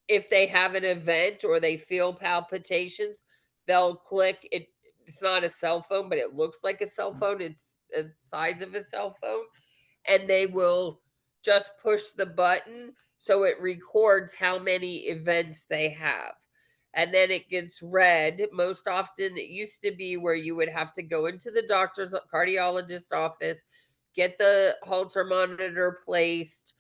if they have an event or they feel palpitations, they'll click it. It's not a cell phone, but it looks like a cell phone. It's the size of a cell phone, and they will just push the button so it records how many events they have. And then it gets read. Most often, it used to be where you would have to go into the doctor's cardiologist office, get the Holter monitor placed,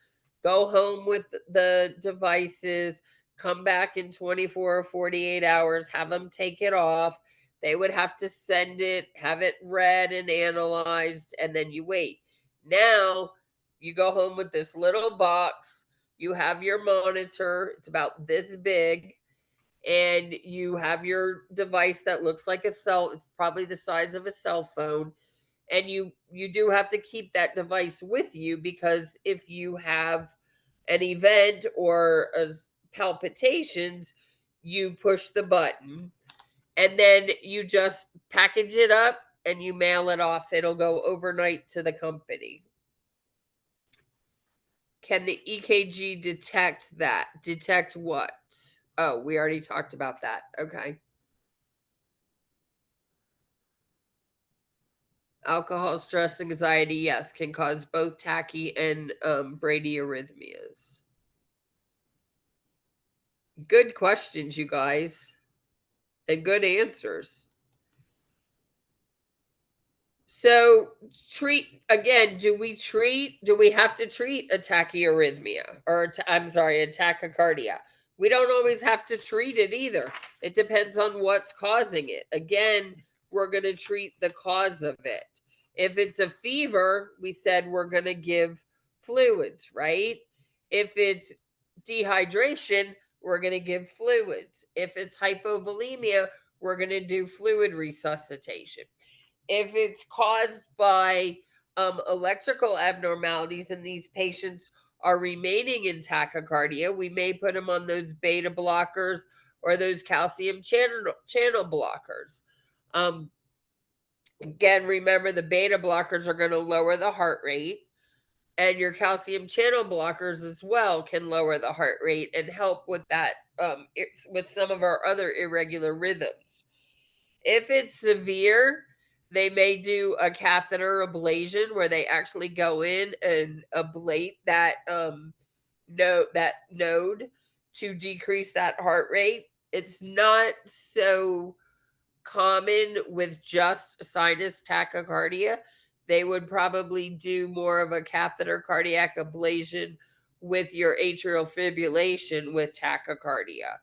go home with the devices, come back in 24 or 48 hours, have them take it off. They would have to send it, have it read and analyzed, and then you wait. Now you go home with this little box. You have your monitor, it's about this big, and you have your device that looks like it's probably the size of a cell phone. And you do have to keep that device with you, because if you have an event or palpitations, you push the button, and then you just package it up and you mail it off. It'll go overnight to the company. Can the EKG detect that? Detect what? Oh, we already talked about that. Okay. Alcohol, stress, anxiety, yes, can cause both tachy and bradyarrhythmias. Good questions, you guys, and good answers. So do we have to treat a tachyarrhythmia or I'm sorry, a tachycardia? We don't always have to treat it either. It depends on what's causing it. Again, we're going to treat the cause of it. If it's a fever, we said we're going to give fluids, right? If it's dehydration, we're going to give fluids. If it's hypovolemia, we're going to do fluid resuscitation. If it's caused by electrical abnormalities and these patients are remaining in tachycardia, we may put them on those beta blockers or those calcium channel blockers. Again, remember the beta blockers are going to lower the heart rate, and your calcium channel blockers as well can lower the heart rate and help with that, with some of our other irregular rhythms. If it's severe, they may do a catheter ablation where they actually go in and ablate that node to decrease that heart rate. It's not so common with just sinus tachycardia. They would probably do more of a catheter cardiac ablation with your atrial fibrillation with tachycardia.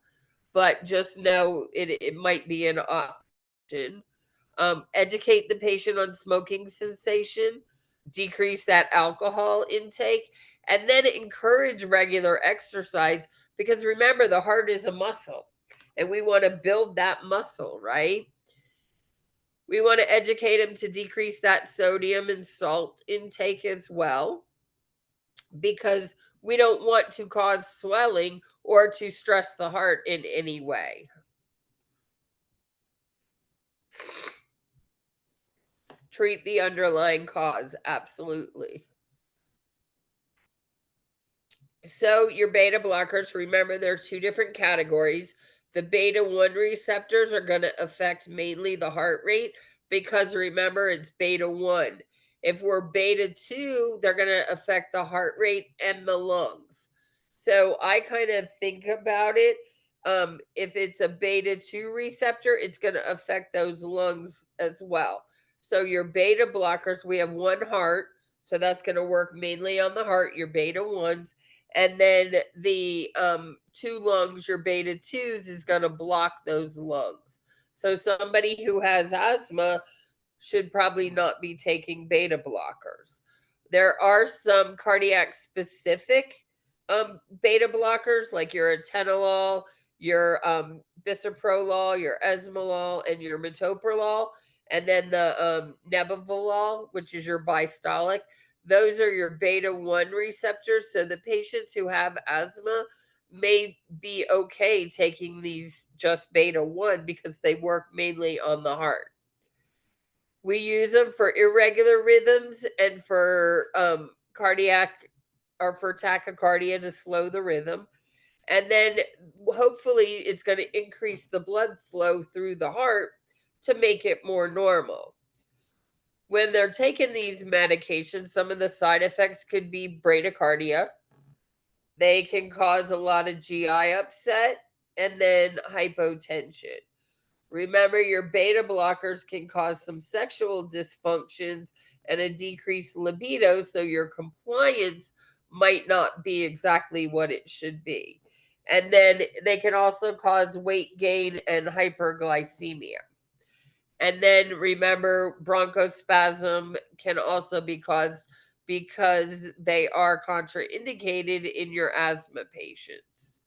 But just know it might be an option. Educate the patient on smoking cessation, decrease that alcohol intake, and then encourage regular exercise because remember, the heart is a muscle and we want to build that muscle, right? We want to educate them to decrease that sodium and salt intake as well because we don't want to cause swelling or to stress the heart in any way. Treat the underlying cause, absolutely. So your beta blockers, remember there are two different categories. The beta 1 receptors are going to affect mainly the heart rate because remember it's beta 1. If we're beta 2, they're going to affect the heart rate and the lungs. So I kind of think about it. If it's a beta 2 receptor, it's going to affect those lungs as well. So your beta blockers, we have one heart. So that's going to work mainly on the heart, your beta 1s. And then the two lungs, your beta 2s, is going to block those lungs. So somebody who has asthma should probably not be taking beta blockers. There are some cardiac specific beta blockers like your atenolol, your bisoprolol, your esmolol, and your metoprolol, and then the nebivolol, which is your bistolic. Those are your beta 1 receptors. So the patients who have asthma may be okay taking these just beta 1 because they work mainly on the heart. We use them for irregular rhythms and for cardiac or for tachycardia to slow the rhythm. And then hopefully it's going to increase the blood flow through the heart to make it more normal. When they're taking these medications, some of the side effects could be bradycardia. They can cause a lot of GI upset and then hypotension. Remember, your beta blockers can cause some sexual dysfunctions and a decreased libido, so your compliance might not be exactly what it should be. And then they can also cause weight gain and hyperglycemia. And then remember, bronchospasm can also be caused because they are contraindicated in your asthma patients.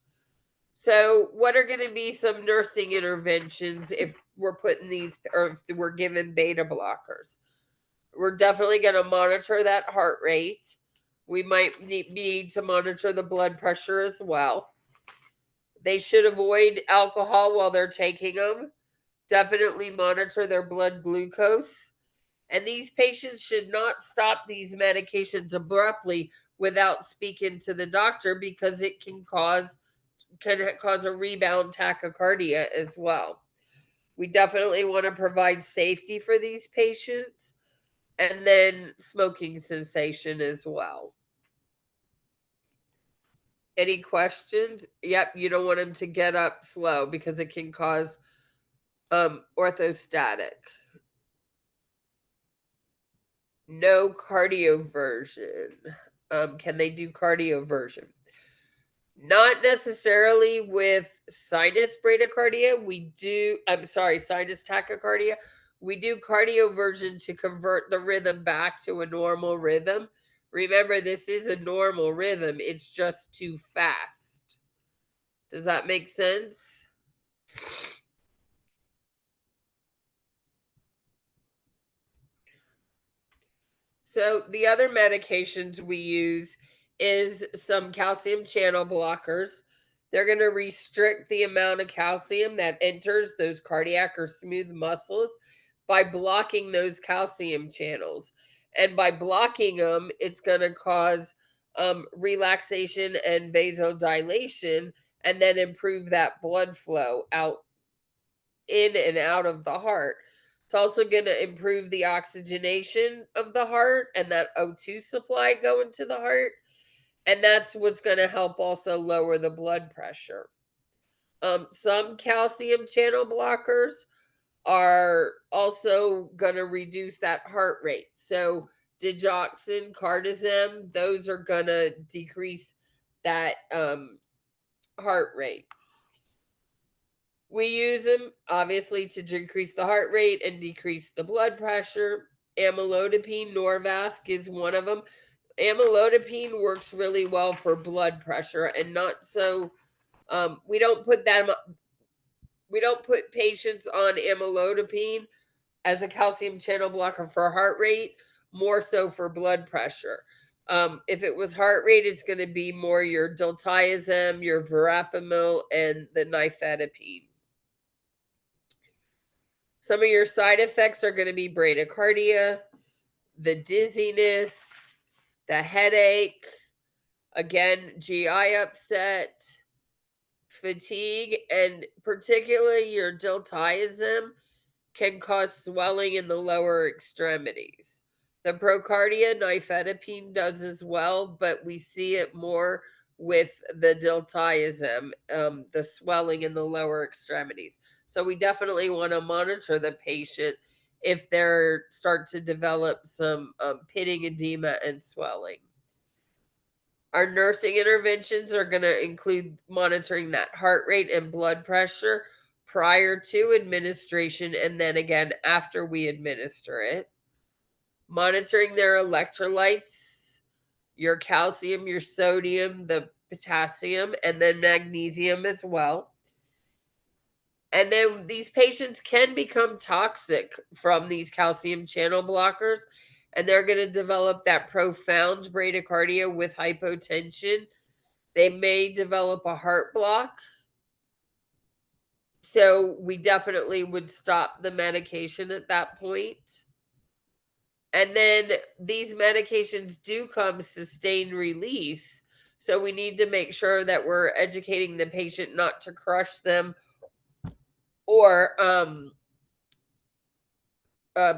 So, what are going to be some nursing interventions if we're putting these or if we're given beta blockers? We're definitely going to monitor that heart rate. We might need to monitor the blood pressure as well. They should avoid alcohol while they're taking them. Definitely monitor their blood glucose. And these patients should not stop these medications abruptly without speaking to the doctor, because it can cause a rebound tachycardia as well. We definitely want to provide safety for these patients, and then smoking cessation as well. Any questions? Yep, you don't want them to get up slow because it can cause orthostatic. No cardioversion. Can they do cardioversion? Not necessarily with sinus bradycardia. Sinus tachycardia. We do cardioversion to convert the rhythm back to a normal rhythm. Remember, this is a normal rhythm. It's just too fast. Does that make sense? So the other medications we use is some calcium channel blockers. They're going to restrict the amount of calcium that enters those cardiac or smooth muscles by blocking those calcium channels. And by blocking them, it's going to cause relaxation and vasodilation, and then improve that blood flow out in and out of the heart. It's also going to improve the oxygenation of the heart and that O2 supply going to the heart. And that's what's going to help also lower the blood pressure. Some calcium channel blockers are also going to reduce that heart rate. So digoxin, cardizem, those are going to decrease that heart rate. We use them obviously to decrease the heart rate and decrease the blood pressure. Amlodipine, Norvasc is one of them. Amlodipine works really well for blood pressure, and not so. We don't put patients on amlodipine as a calcium channel blocker for heart rate, more so for blood pressure. If it was heart rate, it's going to be more your diltiazem, your verapamil, and the nifedipine. Some of your side effects are going to be bradycardia, the dizziness, the headache, again, GI upset, fatigue, and particularly your diltiazem can cause swelling in the lower extremities. The procardia, nifedipine does as well, but we see it more with the diltiazem, the swelling in the lower extremities. So we definitely want to monitor the patient if they're start to develop some pitting edema and swelling. Our nursing interventions are going to include monitoring that heart rate and blood pressure prior to administration, and then again after we administer it. Monitoring their electrolytes, your calcium, your sodium, the potassium, and then magnesium as well. And then these patients can become toxic from these calcium channel blockers, and they're going to develop that profound bradycardia with hypotension. They may develop a heart block. So we definitely would stop the medication at that point. And then these medications do come sustained release. So we need to make sure that we're educating the patient not to crush them or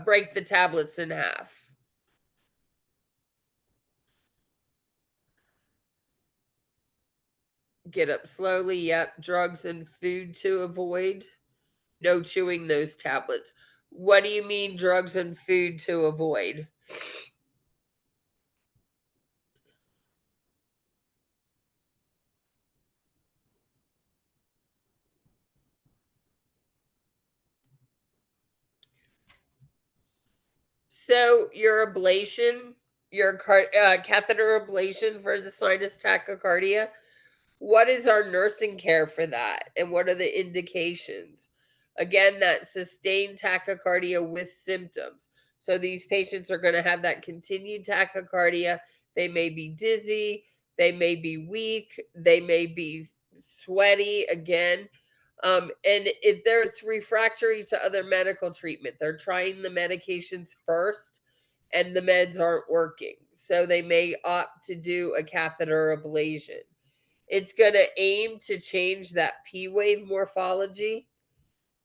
break the tablets in half. Get up slowly. Yep. Drugs and food to avoid. No chewing those tablets. What do you mean drugs and food to avoid? So your ablation, your catheter ablation for the sinus tachycardia, what is our nursing care for that? And what are the indications? Again, that sustained tachycardia with symptoms. So these patients are going to have that continued tachycardia. They may be dizzy. They may be weak. They may be sweaty again. And it's refractory to other medical treatment. They're trying the medications first, and the meds aren't working. So they may opt to do a catheter ablation. It's going to aim to change that P wave morphology,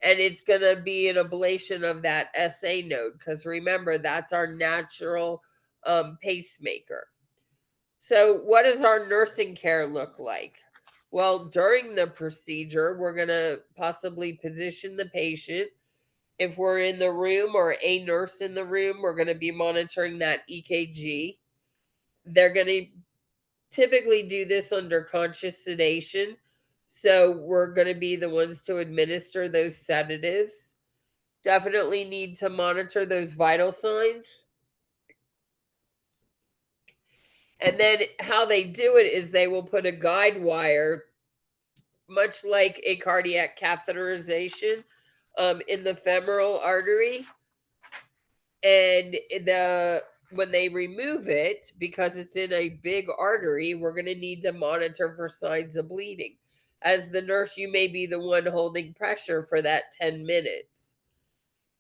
and it's going to be an ablation of that SA node, because remember, that's our natural pacemaker. So, what does our nursing care look like? Well, during the procedure, we're going to possibly position the patient. If we're in the room or a nurse in the room, we're going to be monitoring that EKG. They're going to typically do this under conscious sedation. So we're going to be the ones to administer those sedatives. Definitely need to monitor those vital signs. And then how they do it is they will put a guide wire, much like a cardiac catheterization, in the femoral artery. And when they remove it, because it's in a big artery, we're going to need to monitor for signs of bleeding. As the nurse, you may be the one holding pressure for that 10 minutes.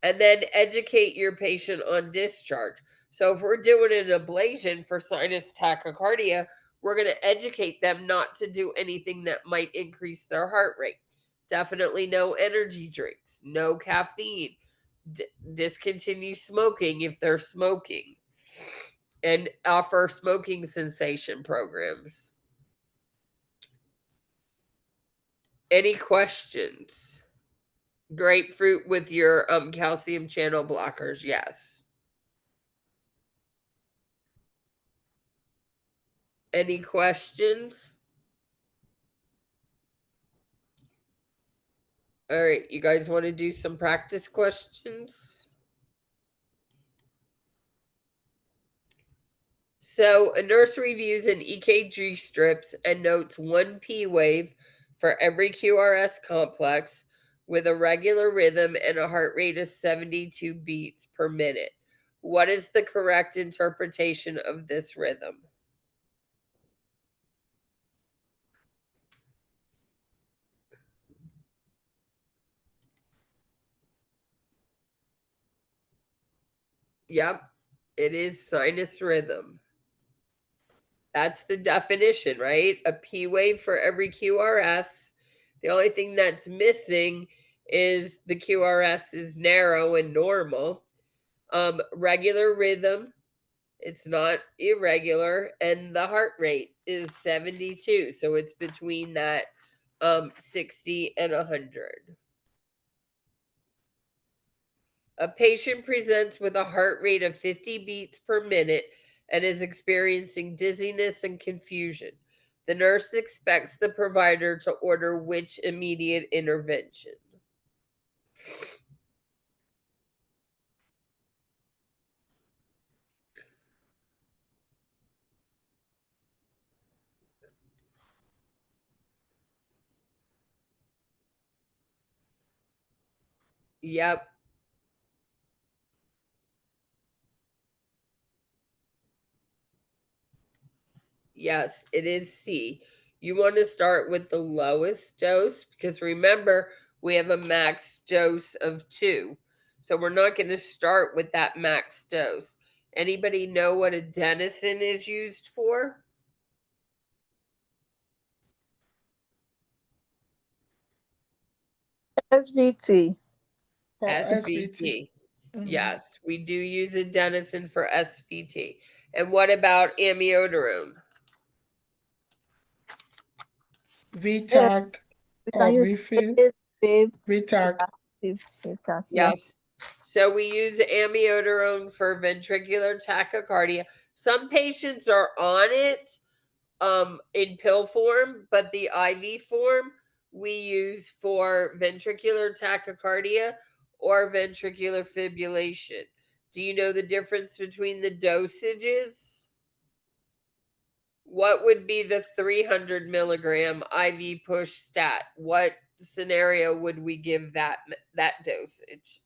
And then educate your patient on discharge. So if we're doing an ablation for sinus tachycardia, we're going to educate them not to do anything that might increase their heart rate. Definitely no energy drinks, no caffeine. Discontinue smoking if they're smoking, and offer smoking cessation programs. Any questions? Grapefruit with your calcium channel blockers, yes. Any questions? All right, you guys want to do some practice questions? So a nurse reviews an EKG strips and notes 1 P wave for every QRS complex with a regular rhythm and a heart rate of 72 beats per minute. What is the correct interpretation of this rhythm? Yep, it is sinus rhythm. That's the definition, right? A P wave for every QRS. The only thing that's missing is the QRS is narrow and normal. Regular rhythm, it's not irregular, and the heart rate is 72. So it's between that 60 and 100. A patient presents with a heart rate of 50 beats per minute and is experiencing dizziness and confusion. The nurse expects the provider to order which immediate intervention? Yep. Yes, it is C. You want to start with the lowest dose because remember, we have a max dose of 2. So we're not going to start with that max dose. Anybody know what adenosine is used for? SVT. SVT. Mhm. Yes, we do use adenosine for SVT. And what about amiodarone? VTAC We or can use VFib. babe, VTAC. VTAC, yeah. Yes. So we use amiodarone for ventricular tachycardia. Some patients are on it in pill form, but the IV form we use for ventricular tachycardia or ventricular fibrillation. Do you know the difference between the dosages? What would be the 300 milligram IV push stat? What scenario would we give that dosage?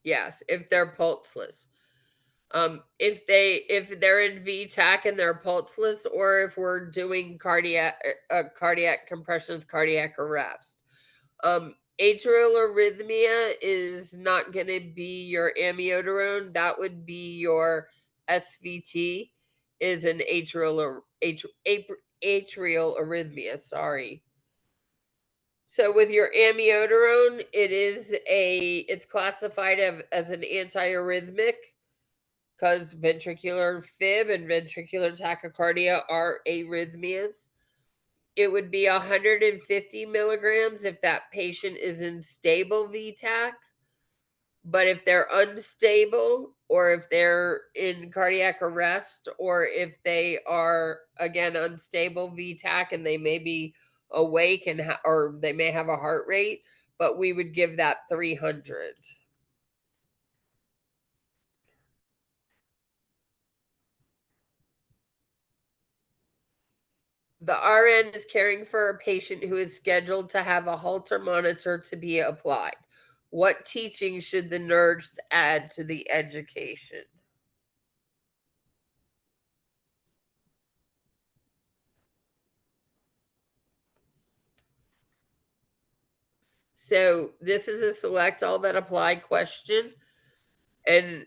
Yes, if they're pulseless. If they're in VTAC and they're pulseless, or if we're doing cardiac compressions, cardiac arrest. Atrial arrhythmia is not going to be your amiodarone. That would be your SVT, is an atrial arrhythmia. Sorry. So with your amiodarone, it's classified as an antiarrhythmic because ventricular fib and ventricular tachycardia are arrhythmias. It would be 150 milligrams if that patient is in stable VTAC. But if they're unstable, or if they're in cardiac arrest, or if they are, again, unstable VTAC and they may be awake or they may have a heart rate, but we would give that 300. The RN is caring for a patient who is scheduled to have a Holter monitor to be applied. What teaching should the nurse add to the education? So this is a select all that apply question. And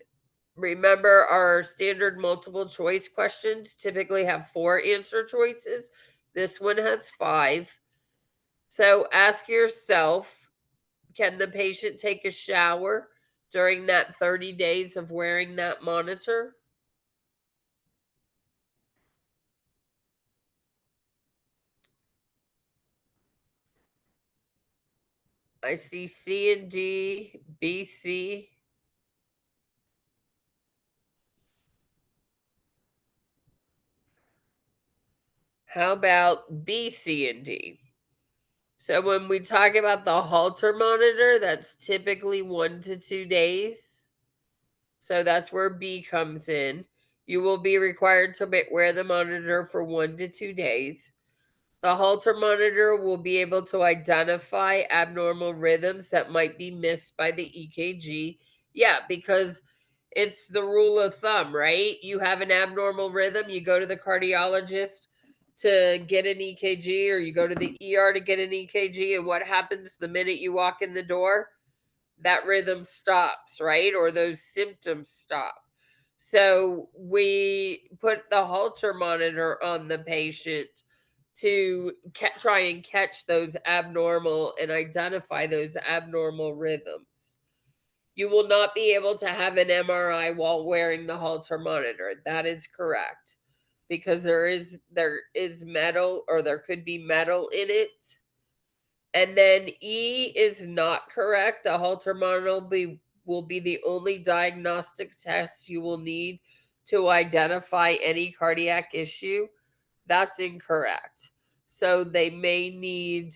remember, our standard multiple choice questions typically have 4 answer choices. This one has 5. So ask yourself, can the patient take a shower during that 30 days of wearing that monitor? I see C and D, B, C. How about B, C, and D? So when we talk about the Holter monitor, that's typically 1 to 2 days. So that's where B comes in. You will be required to wear the monitor for 1 to 2 days. The Holter monitor will be able to identify abnormal rhythms that might be missed by the EKG. Yeah, because it's the rule of thumb, right? You have an abnormal rhythm, you go to the cardiologist to get an EKG, or you go to the ER to get an EKG, and what happens the minute you walk in the door? That rhythm stops, right? Or those symptoms stop. So we put the Holter monitor on the patient to try and catch those abnormal and identify those abnormal rhythms. You will not be able to have an MRI while wearing the Holter monitor. That is correct, because there is metal, or there could be metal in it. And then E is not correct. The Holter monitor will be the only diagnostic test you will need to identify any cardiac issue. That's incorrect. So they may need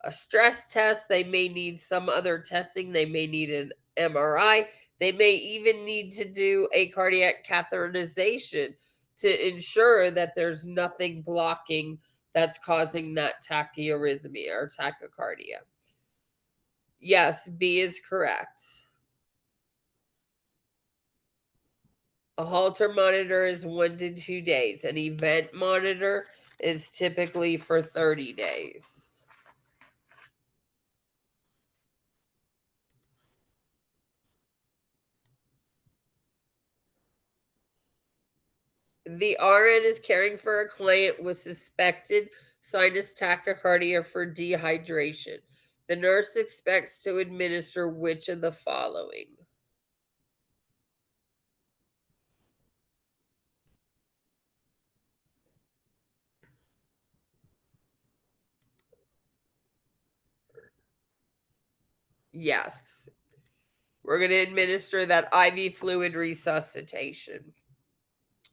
a stress test. They may need some other testing. They may need an MRI. They may even need to do a cardiac catheterization to ensure that there's nothing blocking that's causing that tachyarrhythmia or tachycardia. Yes, B is correct. A Holter monitor is 1 to 2 days. An event monitor is typically for 30 days. The RN is caring for a client with suspected sinus tachycardia for dehydration. The nurse expects to administer which of the following? Yes. We're going to administer that IV fluid resuscitation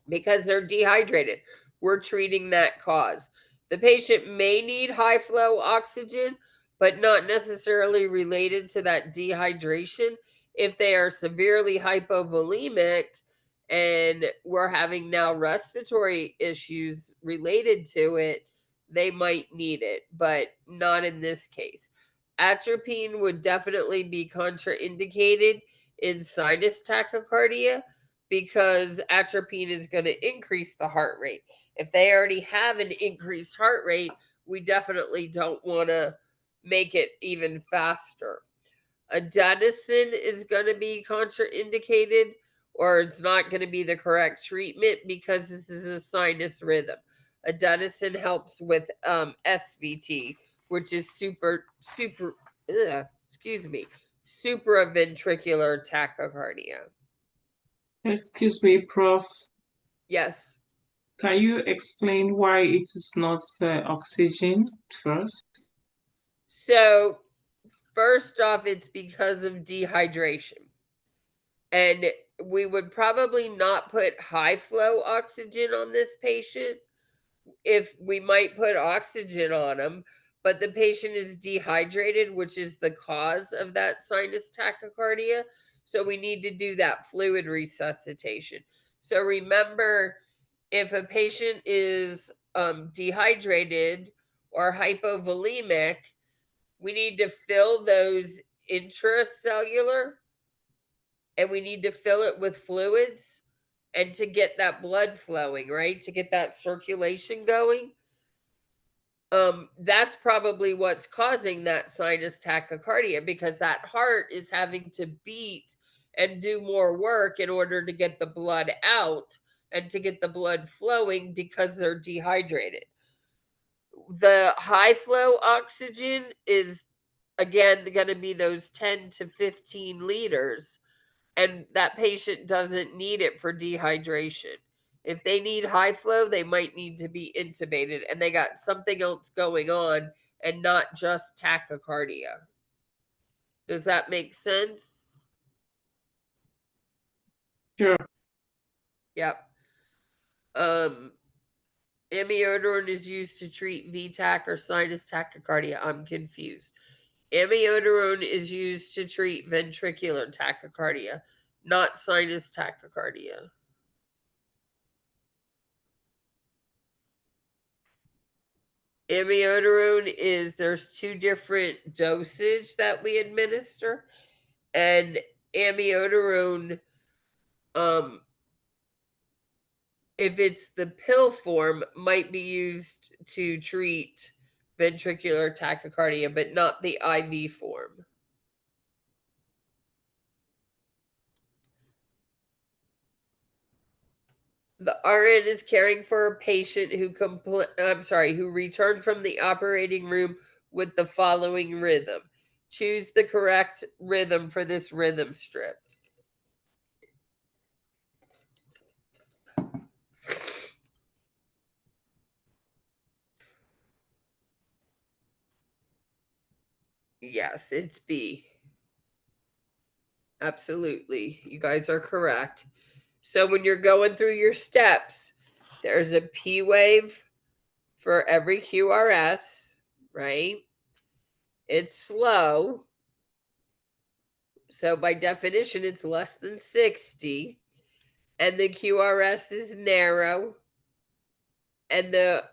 because they're dehydrated. We're treating that cause. The patient may need high flow oxygen, but not necessarily related to that dehydration. If they are severely hypovolemic and we're having now respiratory issues related to it, they might need it, but not in this case. Atropine would definitely be contraindicated in sinus tachycardia because atropine is going to increase the heart rate. If they already have an increased heart rate, we definitely don't want to make it even faster. Adenosine is going to be contraindicated, or it's not going to be the correct treatment because this is a sinus rhythm. Adenosine helps with SVT, which is supraventricular tachycardia. Excuse me, Prof. Yes. Can you explain why it is not oxygen first? So, first off, it's because of dehydration. And we would probably not put high flow oxygen on this patient. If we might put oxygen on him, but the patient is dehydrated, which is the cause of that sinus tachycardia. So we need to do that fluid resuscitation. So remember, if a patient is dehydrated or hypovolemic, we need to fill those intracellular, and we need to fill it with fluids and to get that blood flowing, right? To get that circulation going. That's probably what's causing that sinus tachycardia, because that heart is having to beat and do more work in order to get the blood out and to get the blood flowing because they're dehydrated. The high flow oxygen is, again, going to be those 10 to 15 liters, and that patient doesn't need it for dehydration. If they need high flow, they might need to be intubated and they got something else going on and not just tachycardia. Does that make sense? Sure. Yep. Amiodarone is used to treat VTach or sinus tachycardia. I'm confused. Amiodarone is used to treat ventricular tachycardia, not sinus tachycardia. Amiodarone is, there's two different dosage that we administer, and amiodarone, if it's the pill form, might be used to treat ventricular tachycardia, but not the IV form. The RN is caring for a patient who returned from the operating room with the following rhythm. Choose the correct rhythm for this rhythm strip. Yes, it's B. Absolutely. You guys are correct. So when you're going through your steps, there's a P wave for every QRS, right? It's slow. So by definition, it's less than 60. And the QRS is narrow. And the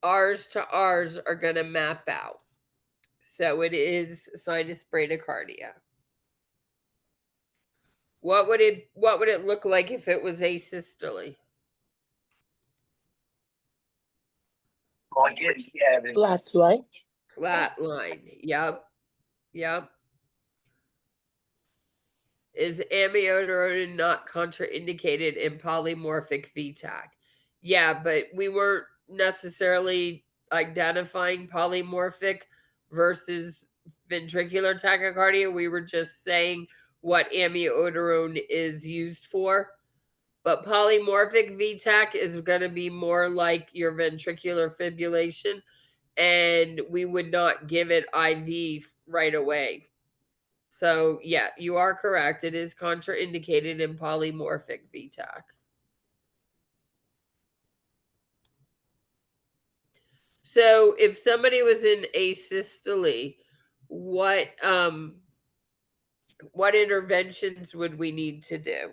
R's to R's are going to map out. So it is sinus bradycardia. What would it look like if it was asystole? Flat, right? Flat line. Yep. Yep. Is amiodarone not contraindicated in polymorphic VTach? Yeah, but we weren't necessarily identifying polymorphic versus ventricular tachycardia. We were just saying what amiodarone is used for. But polymorphic VTach is going to be more like your ventricular fibrillation, and we would not give it IV right away. So, yeah, you are correct. It is contraindicated in polymorphic VTach. So, if somebody was in asystole, what interventions would we need to do?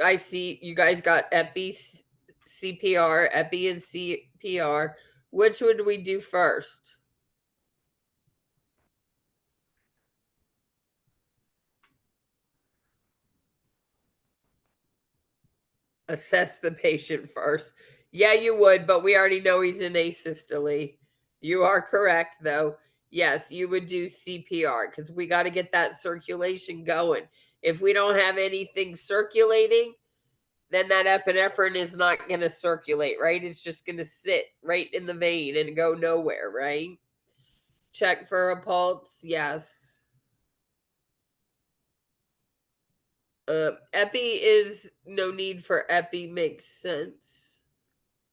I see you guys got epi, CPR, epi and CPR. Which would we do first? Assess the patient first. Yeah, you would, but we already know he's in asystole. You are correct, though. Yes, you would do CPR because we got to get that circulation going. If we don't have anything circulating, then that epinephrine is not going to circulate, right? It's just going to sit right in the vein and go nowhere, right? Check for a pulse, yes. Epi is no need for epi makes sense.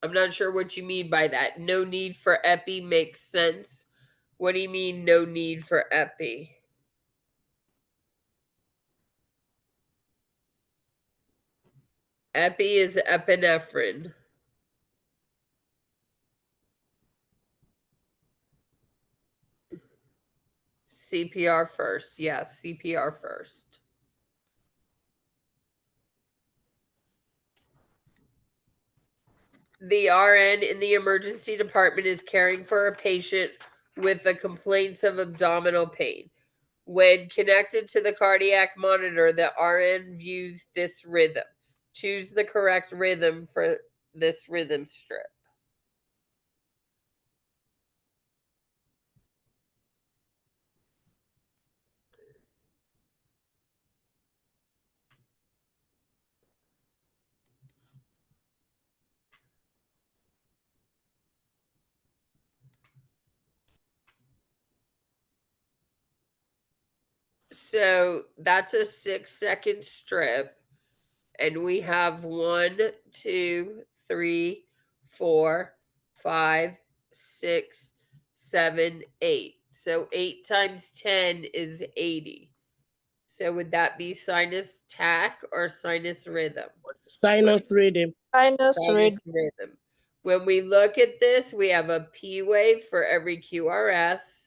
I'm not sure what you mean by that. No need for epi makes sense. What do you mean no need for epi? Epi is epinephrine. CPR first. Yes, CPR first. The RN in the emergency department is caring for a patient with the complaints of abdominal pain. When connected to the cardiac monitor, the RN views this rhythm. Choose the correct rhythm for this rhythm strip. So that's a 6-second strip. And we have 1, 2, 3, 4, 5, 6, 7, 8. So 8 times 10 is 80. So would that be sinus tach or sinus rhythm? Sinus rhythm. Sinus Rhythm. When we look at this, we have a P wave for every QRS.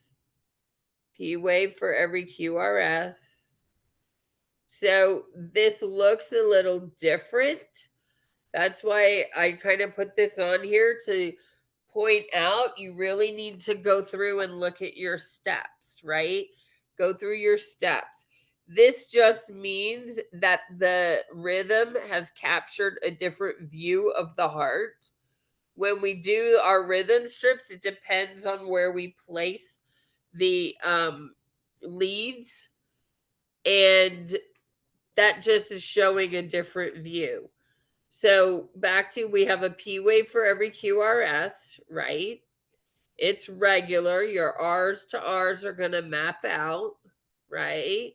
P wave for every QRS. So this looks a little different. That's why I kind of put this on here to point out you really need to go through and look at your steps, right? Go through your steps. This just means that the rhythm has captured a different view of the heart. When we do our rhythm strips, it depends on where we place the leads, and that just is showing a different view. So back to, we have a P wave for every QRS, right? It's regular. Your R's to R's are going to map out, right?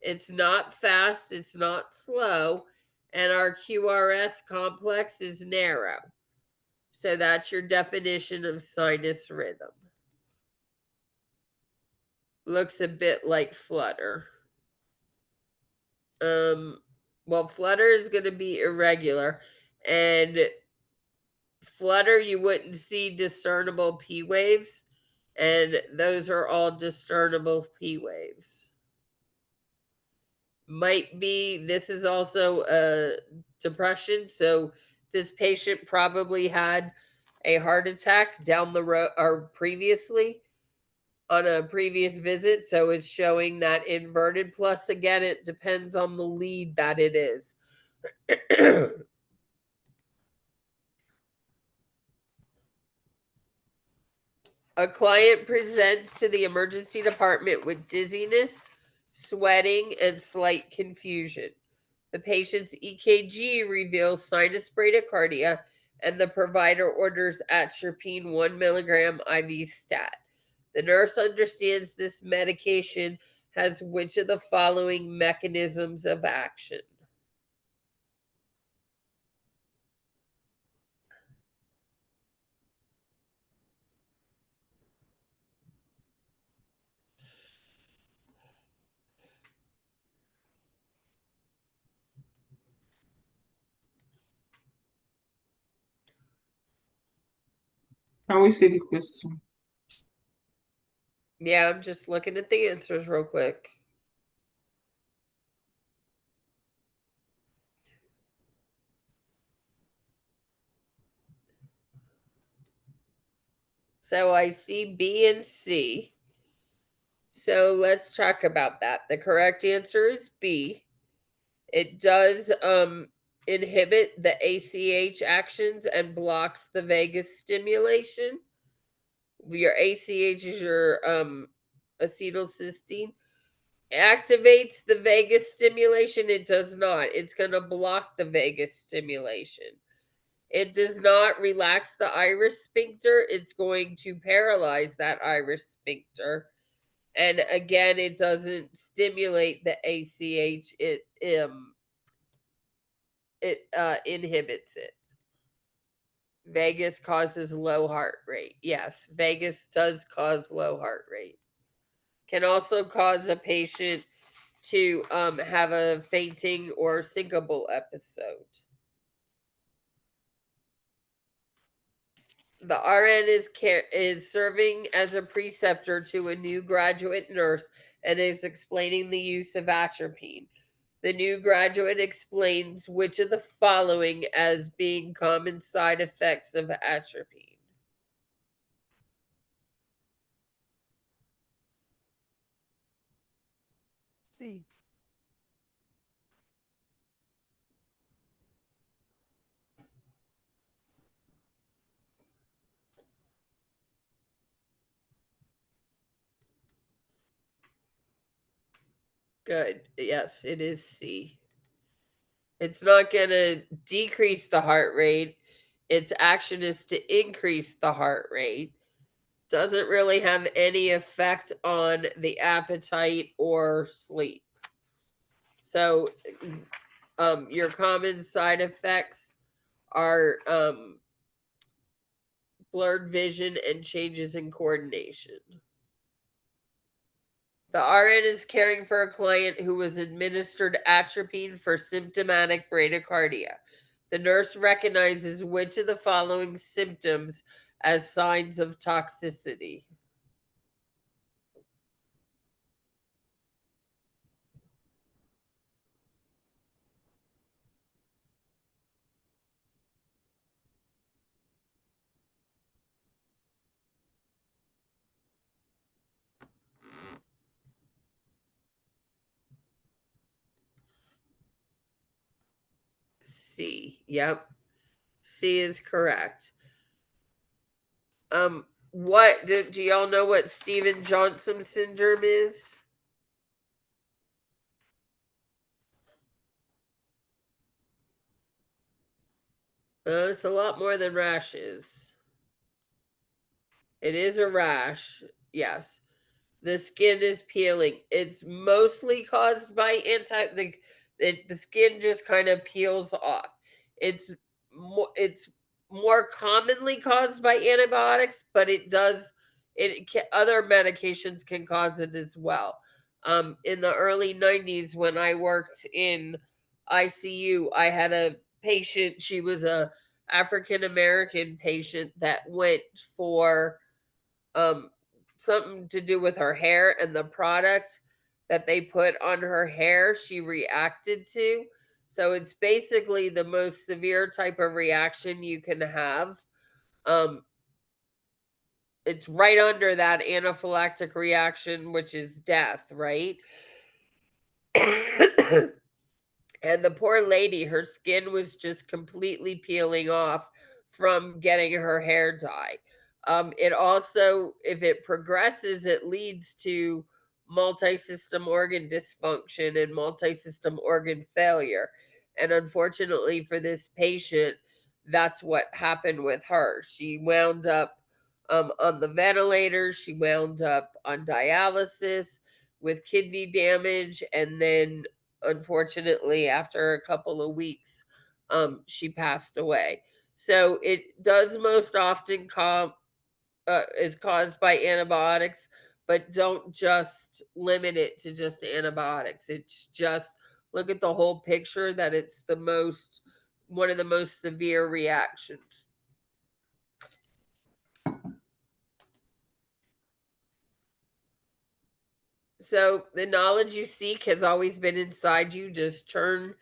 It's not fast. It's not slow. And our QRS complex is narrow. So that's your definition of sinus rhythm. Looks a bit like flutter. Well, flutter is going to be irregular. And flutter, you wouldn't see discernible P waves, and those are all discernible P waves. Might be, this is also a depression, so this patient probably had a heart attack down the road or previously on a previous visit, so it's showing that inverted. Plus, again, it depends on the lead that it is. A client presents to the emergency department with dizziness, sweating, and slight confusion. The patient's EKG reveals sinus bradycardia, and the provider orders atropine 1 milligram IV stat. The nurse understands this medication has which of the following mechanisms of action? Can we see the question? Yeah, I'm just looking at the answers real quick. So I see B and C. So let's talk about that. The correct answer is B. It inhibit the ACH actions and blocks the vagus stimulation. Your ACH is your acetylcysteine. Activates the vagus stimulation. It does not. It's going to block the vagus stimulation. It does not relax the iris sphincter. It's going to paralyze that iris sphincter. And again, it doesn't stimulate the ACH. It inhibits it. Vagus causes low heart rate. Yes, vagus does cause low heart rate. Can also cause a patient to have a fainting or syncopal episode. The RN is serving as a preceptor to a new graduate nurse and is explaining the use of atropine. The new graduate explains which of the following as being common side effects of atropine. C. Good. Yes, it is C. It's not going to decrease the heart rate. Its action is to increase the heart rate. Doesn't really have any effect on the appetite or sleep. So, your common side effects are blurred vision and changes in coordination. The RN is caring for a client who was administered atropine for symptomatic bradycardia. The nurse recognizes which of the following symptoms as signs of toxicity. C. Yep. C is correct. What do y'all know what Steven-Johnson syndrome is? It's a lot more than rashes. It is a rash, yes. The skin is peeling. It's mostly caused by the skin just kind of peels off. It's more commonly caused by antibiotics, but other medications can cause it as well. In the early 90s when I worked in ICU, I had a patient, she was a African American patient that went for something to do with her hair, and the product that they put on her hair she reacted to. So it's basically the most severe type of reaction you can have. It's right under that anaphylactic reaction, which is death, right? And the poor lady, her skin was just completely peeling off from getting her hair dye. It also, if it progresses, it leads to multi-system organ dysfunction and multi-system organ failure. And unfortunately for this patient, that's what happened with her. She wound up on the ventilator. She wound up on dialysis with kidney damage, and then unfortunately after a couple of weeks she passed away. So it does most often is caused by antibiotics, but don't just limit it to just antibiotics. It's just look at the whole picture, that it's one of the most severe reactions. So the knowledge you seek has always been inside you. Just turn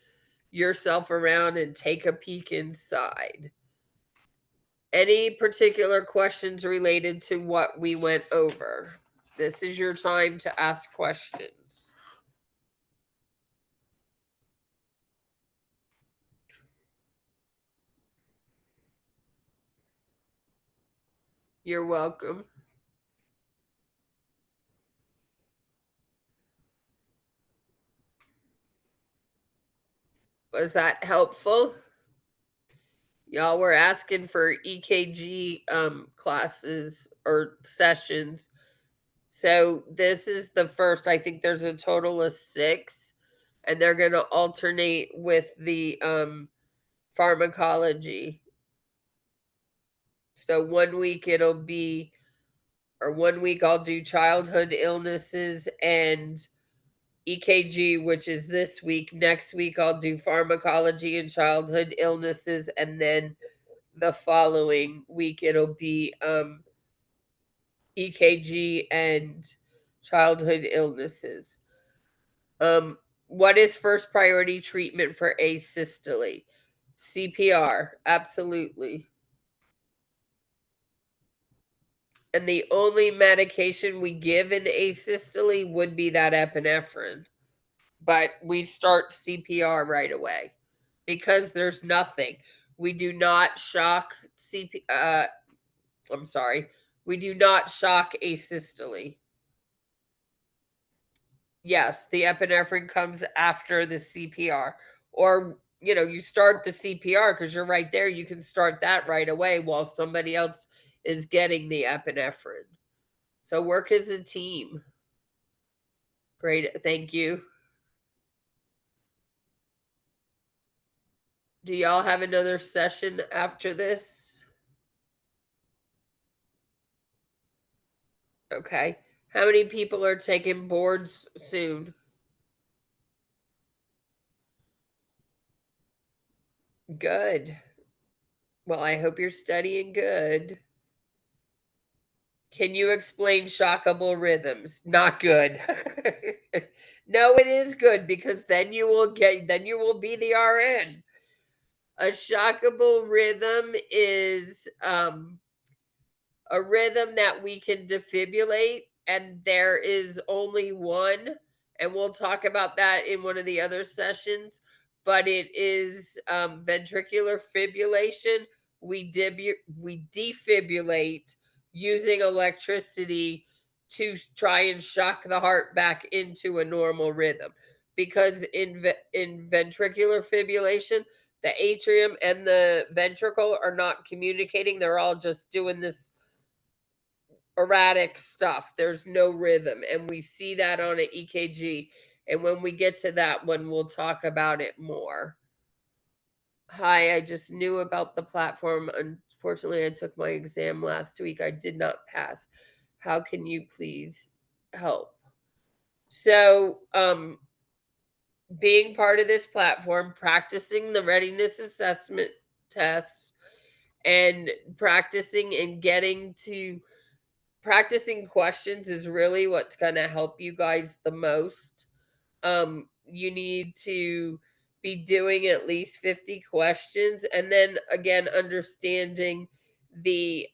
yourself around and take a peek inside. Any particular questions related to what we went over? This is your time to ask questions. You're welcome. Was that helpful? Y'all were asking for EKG classes or sessions. So this is the first. I think there's a total of 6, and they're going to alternate with the pharmacology. So 1 week it'll be, or 1 week I'll do childhood illnesses and EKG, which is this week. Next week I'll do pharmacology and childhood illnesses, and then the following week it'll be EKG and childhood illnesses. What is first priority treatment for asystole? CPR, absolutely. And the only medication we give in asystole would be that epinephrine. But we start CPR right away because there's nothing. We do not shock we do not shock asystole. Yes, the epinephrine comes after the CPR. Or, you start the CPR because you're right there. You can start that right away while somebody else is getting the epinephrine. So work as a team. Great. Thank you. Do y'all have another session after this? Okay. How many people are taking boards soon? Good. Well, I hope you're studying good. Can you explain shockable rhythms? Not good. No, it is good because then you will be the RN. A shockable rhythm is a rhythm that we can defibrillate, and there is only one, and we'll talk about that in one of the other sessions, but it is ventricular fibrillation. We defibrillate using electricity to try and shock the heart back into a normal rhythm, because in ventricular fibrillation, the atrium and the ventricle are not communicating. They're all just doing this erratic stuff. There's no rhythm, and we see that on an EKG. And when we get to that one, we'll talk about it more. Hi, I just knew about the platform. Unfortunately, I took my exam last week. I did not pass. How can you please help? So, being part of this platform, practicing the readiness assessment tests, and practicing questions is really what's going to help you guys the most. You need to be doing at least 50 questions, and then again understanding the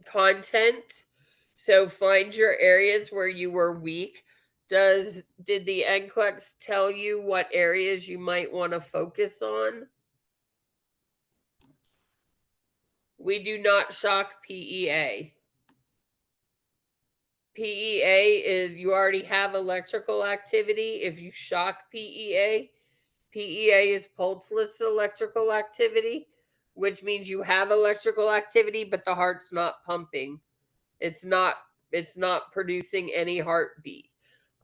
content. So find your areas where you were weak. Did the NCLEX tell you what areas you might want to focus on? We do not shock PEA. PEA is you already have electrical activity. If you shock PEA, PEA is pulseless electrical activity, which means you have electrical activity, but the heart's not pumping. It's not producing any heartbeat.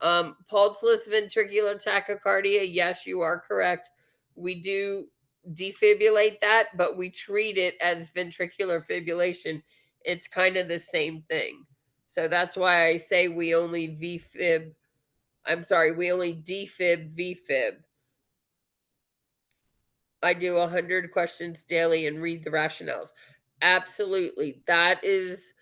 Pulseless ventricular tachycardia, yes, you are correct. We do defibrillate that, but we treat it as ventricular fibrillation. It's kind of the same thing. So that's why I say we only defib VFib. I do 100 questions daily and read the rationales. Absolutely. That is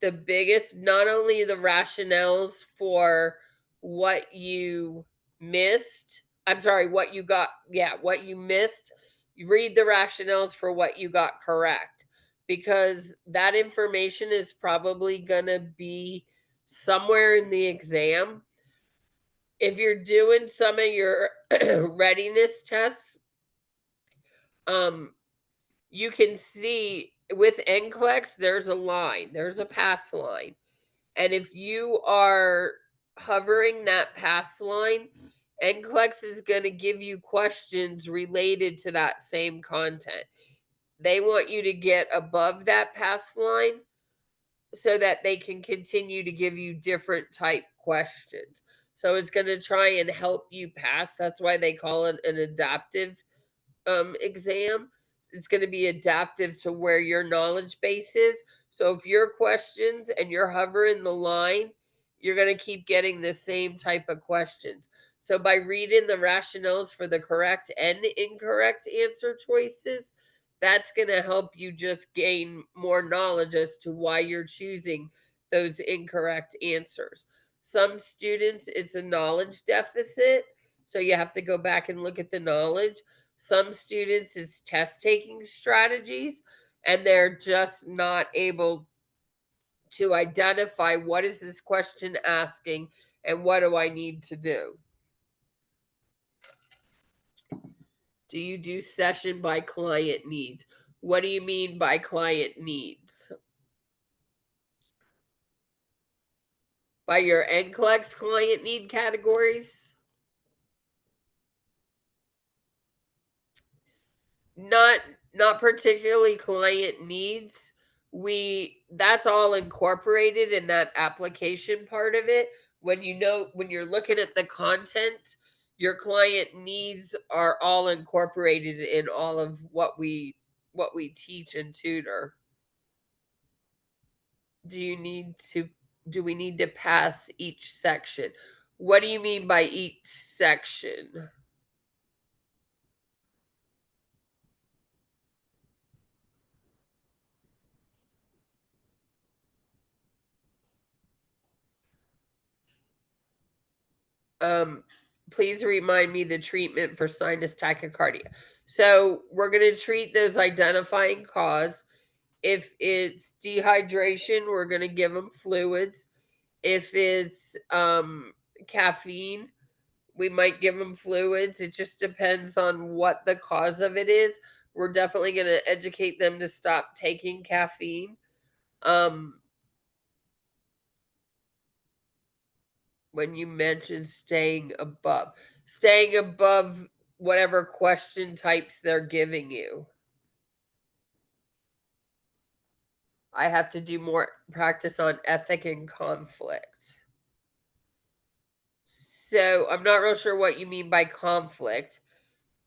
the biggest, not only the rationales for what you missed. What you missed. You read the rationales for what you got correct, because that information is probably going to be somewhere in the exam. If you're doing some of your readiness tests, you can see with NCLEX, there's a line, there's a pass line. And if you are hovering that pass line, NCLEX is going to give you questions related to that same content. They want you to get above that pass line so that they can continue to give you different type questions. So it's going to try and help you pass. That's why they call it an adaptive exam. It's going to be adaptive to where your knowledge base is. So if your questions and you're hovering the line, you're going to keep getting the same type of questions. So by reading the rationales for the correct and incorrect answer choices, that's going to help you just gain more knowledge as to why you're choosing those incorrect answers. Some students, it's a knowledge deficit. So you have to go back and look at the knowledge. Some students, it's test taking strategies, and they're just not able to identify what is this question asking and what do I need to do. Do you do session by client needs? What do you mean by client needs? By your NCLEX client need categories? Not particularly client needs. That's all incorporated in that application part of it. When you're looking at the content, your client needs are all incorporated in all of what we teach and tutor. Do we need to pass each section? What do you mean by each section? Please remind me the treatment for sinus tachycardia. So we're going to treat those identifying cause. If it's dehydration, we're going to give them fluids. If it's caffeine, we might give them fluids. It just depends on what the cause of it is. We're definitely going to educate them to stop taking caffeine. When you mentioned staying above whatever question types they're giving you. I have to do more practice on ethic and conflict. So I'm not real sure what you mean by conflict.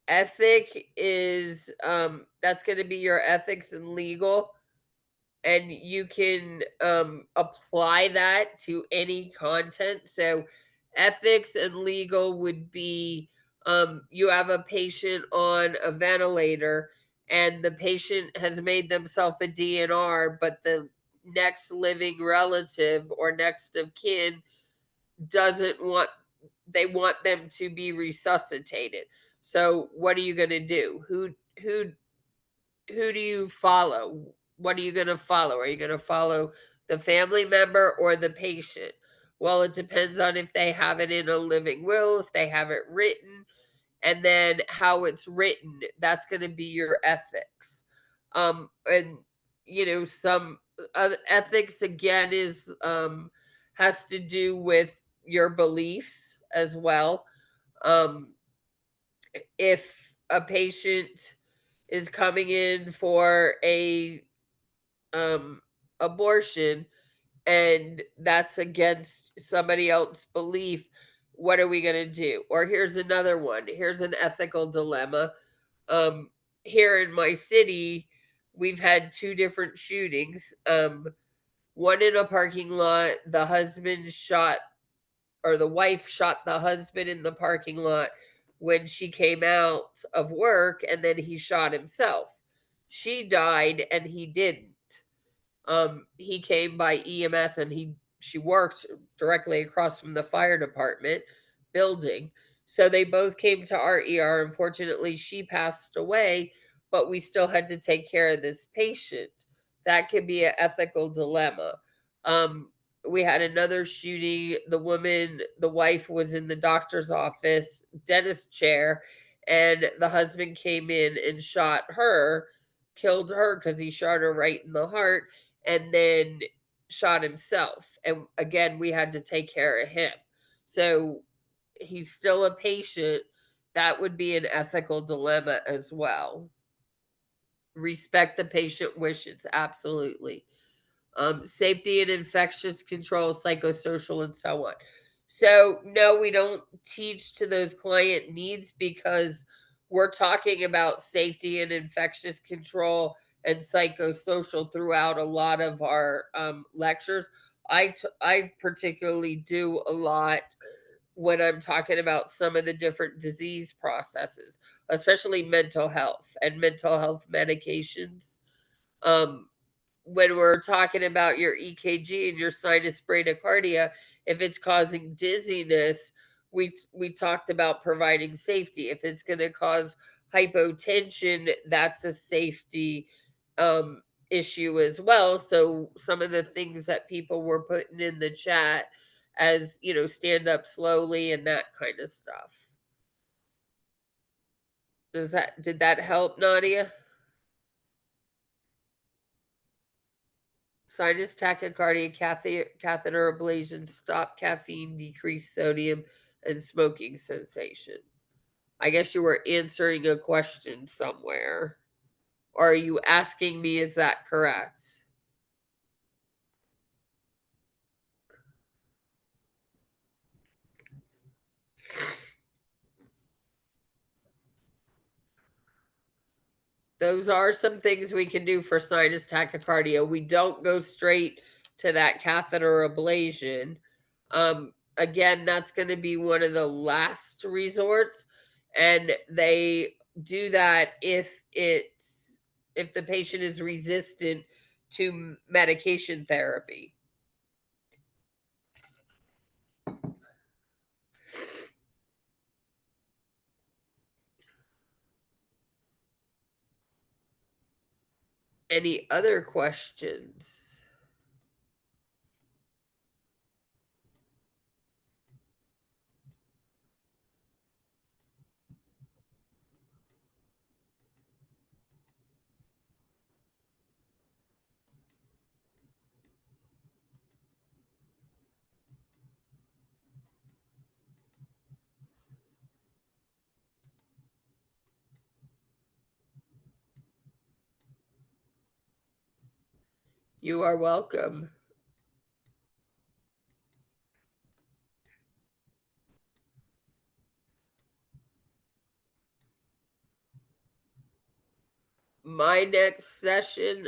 Ethic is that's going to be your ethics and legal, and you can apply that to any content. So ethics and legal would be you have a patient on a ventilator and the patient has made themselves a DNR, but the next living relative or next of kin they want them to be resuscitated. So what are you going to do? Who do you follow? What are you going to follow? Are you going to follow the family member or the patient? Well, it depends on if they have it in a living will, if they have it written, and then how it's written. That's going to be your ethics. And some ethics again is has to do with your beliefs as well. If a patient is coming in for a abortion and that's against somebody else's belief, what are we going to do? Or here's another one. Here's an ethical dilemma. Here in my city, we've had 2 different shootings. One in a parking lot, the wife shot the husband in the parking lot when she came out of work, and then he shot himself. She died and he didn't. He came by EMS and she worked directly across from the fire department building. So they both came to our ER. Unfortunately, she passed away, but we still had to take care of this patient. That could be an ethical dilemma. We had another shooting. The wife was in the doctor's office, dentist chair, and the husband came in and shot her killed her because he shot her right in the heart and then shot himself. And again, we had to take care of him. So he's still a patient. That would be an ethical dilemma as well. Respect the patient wishes, absolutely. Safety and infectious control, psychosocial, and so on. So, no, we don't teach to those client needs because we're talking about safety and infectious control and psychosocial throughout a lot of our lectures. I particularly do a lot when I'm talking about some of the different disease processes, especially mental health and mental health medications. Um, when we're talking about your EKG and your sinus bradycardia, if it's causing dizziness, we talked about providing safety. If it's going to cause hypotension, that's a safety issue as well. So some of the things that people were putting in the chat as, stand up slowly and that kind of stuff. Did that help, Nadia? Sinus tachycardia, catheter ablation, stop caffeine, decrease sodium, and smoking cessation. I guess you were answering a question somewhere. Or are you asking me, is that correct? Those are some things we can do for sinus tachycardia. We don't go straight to that catheter ablation. Again, that's going to be one of the last resorts, and they do that if the patient is resistant to medication therapy. Any other questions? You are welcome. My next session,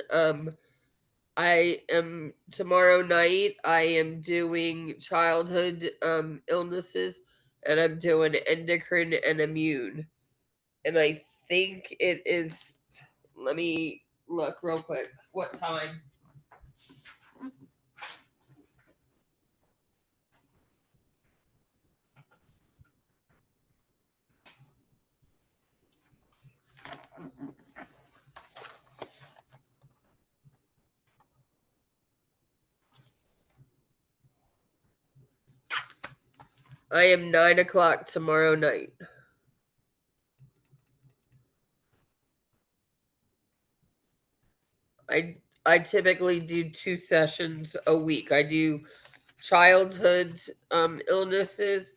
I am tomorrow night. I am doing childhood illnesses, and I'm doing endocrine and immune. And I think it is. Let me look real quick. What time? I am 9 o'clock tomorrow night. I typically do 2 sessions a week. I do childhood illnesses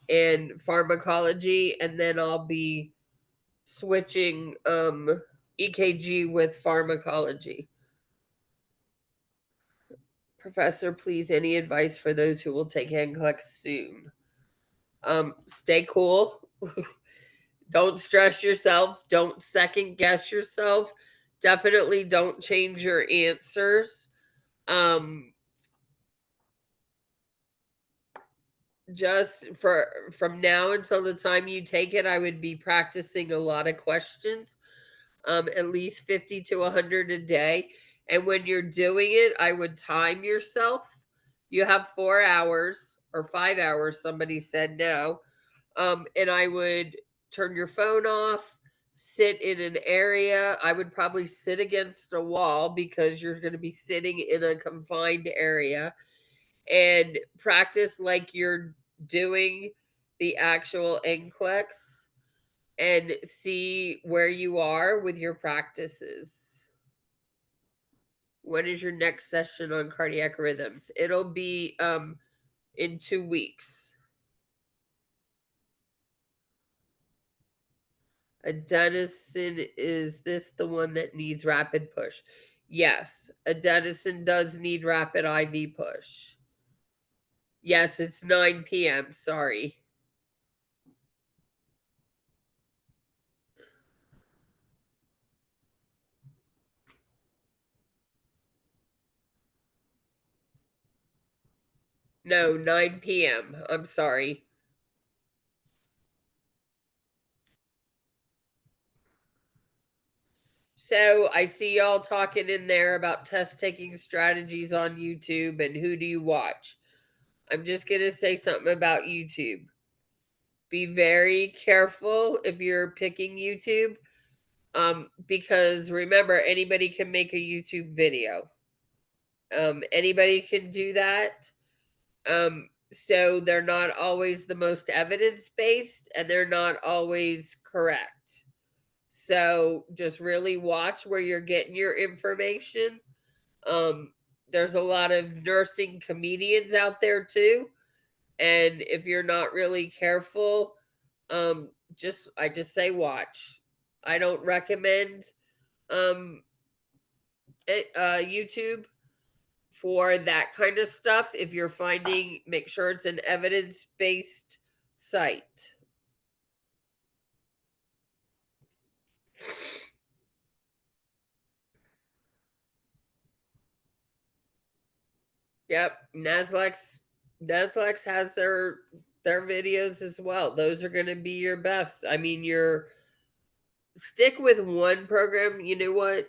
and pharmacology, and then I'll be switching EKG with pharmacology. Professor, please, any advice for those who will take NCLEX soon? Stay cool. Don't stress yourself. Don't second guess yourself. Definitely don't change your answers. Just from now until the time you take it, I would be practicing a lot of questions, at least 50 to 100 a day. And when you're doing it, I would time yourself. You have 4 hours or 5 hours, somebody said now. And I would turn your phone off, sit in an area. I would probably sit against a wall because you're going to be sitting in a confined area, and practice like you're doing the actual NCLEX and see where you are with your practices. When is your next session on cardiac rhythms? It'll be in 2 weeks. Adenosine, is this the one that needs rapid push? Yes, adenosine does need rapid IV push. Yes, it's 9 p.m. Sorry. No, 9 p.m. I'm sorry. So I see y'all talking in there about test taking strategies on YouTube and who do you watch. I'm just going to say something about YouTube. Be very careful if you're picking YouTube, because remember, anybody can make a YouTube video. Anybody can do that. So they're not always the most evidence-based and they're not always correct. So just really watch where you're getting your information. There's a lot of nursing comedians out there too. And if you're not really careful, I just say watch. I don't recommend YouTube for that kind of stuff. If you're finding, make sure it's an evidence-based site. Yep, Naxlex has their videos as well. Those are going to be your best. I mean, stick with one program. You know what?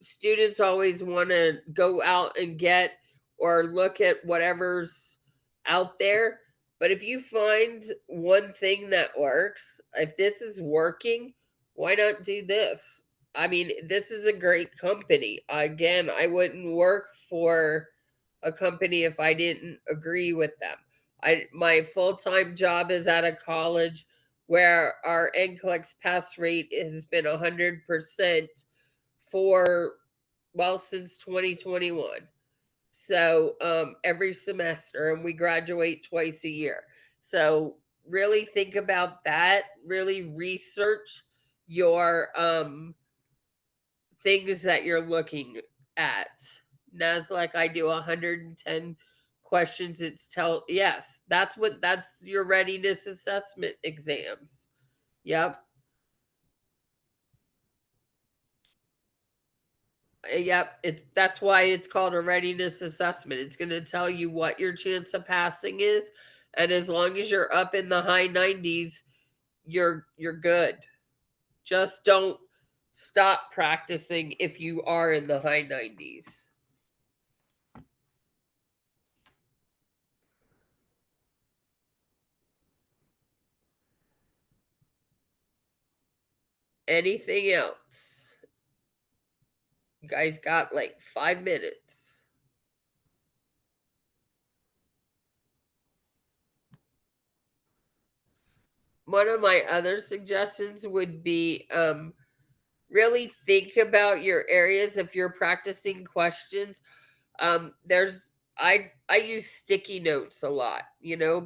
Students always want to go out and get or look at whatever's out there. But if you find one thing that works, if this is working, why not do this? I mean, this is a great company. Again, I wouldn't work for a company if I didn't agree with them. My full-time job is at a college where our NCLEX pass rate has been 100% for, well, since 2021. So every semester, and we graduate twice a year. So really think about that. Really research your things that you're looking at. Naxlex, I do 110 questions. Yes, that's your readiness assessment exams. Yep. Yep, that's why it's called a readiness assessment. It's going to tell you what your chance of passing is, and as long as you're up in the high 90s, you're good. Just don't stop practicing if you are in the high 90s. Anything else? You guys got like 5 minutes. One of my other suggestions would be really think about your areas if you're practicing questions. There's I use sticky notes a lot.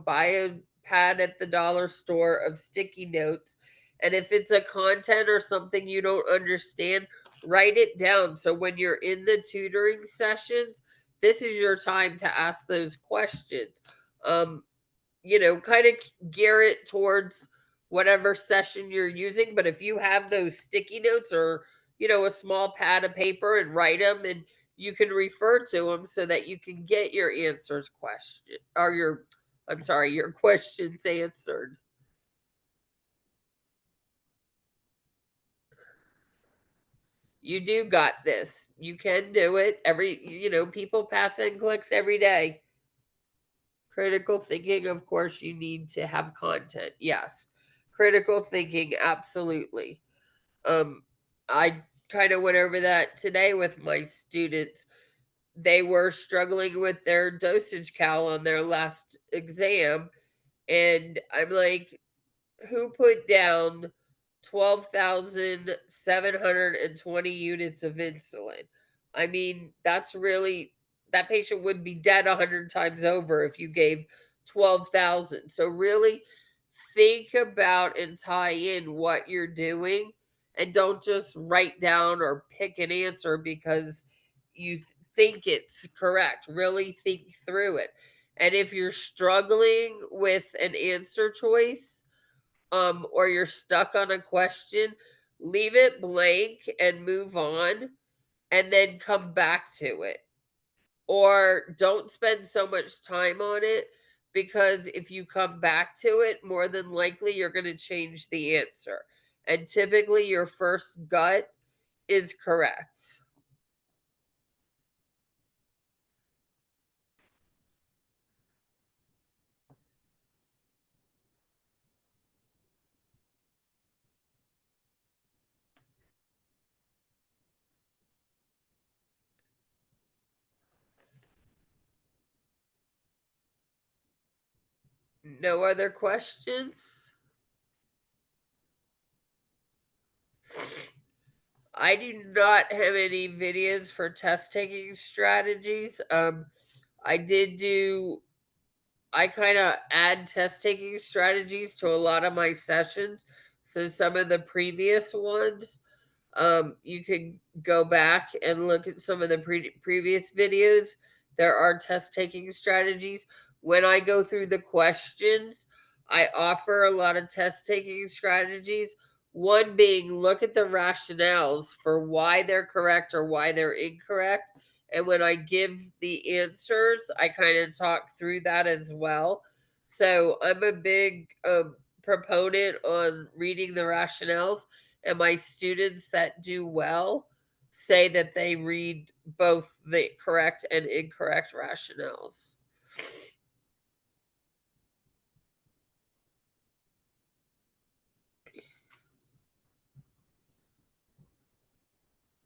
Buy a pad at the dollar store of sticky notes, and if it's a content or something you don't understand, write it down so when you're in the tutoring sessions, this is your time to ask those questions. Kind of gear it towards whatever session you're using. But if you have those sticky notes or, a small pad of paper and write them, and you can refer to them so that you can get your your questions answered. You do got this. You can do it. People pass NCLEX every day. Critical thinking, of course, you need to have content. Yes. Critical thinking, absolutely. I kind of went over that today with my students. They were struggling with their dosage cal on their last exam. And I'm like, who put down 12,720 units of insulin? I mean, that's really, that patient would be dead 100 times over if you gave 12,000. So really think about and tie in what you're doing, and don't just write down or pick an answer because you think it's correct. Really think through it. And if you're struggling with an answer choice, or you're stuck on a question, leave it blank and move on, and then come back to it. Or don't spend so much time on it, because if you come back to it, more than likely you're going to change the answer. And typically your first gut is correct. No other questions? I do not have any videos for test taking strategies. I did do, I kind of add test taking strategies to a lot of my sessions. So some of the previous ones, you can go back and look at some of the previous videos. There are test taking strategies. When I go through the questions, I offer a lot of test taking strategies. One being, look at the rationales for why they're correct or why they're incorrect. And when I give the answers, I kind of talk through that as well. So I'm a big proponent on reading the rationales, and my students that do well say that they read both the correct and incorrect rationales.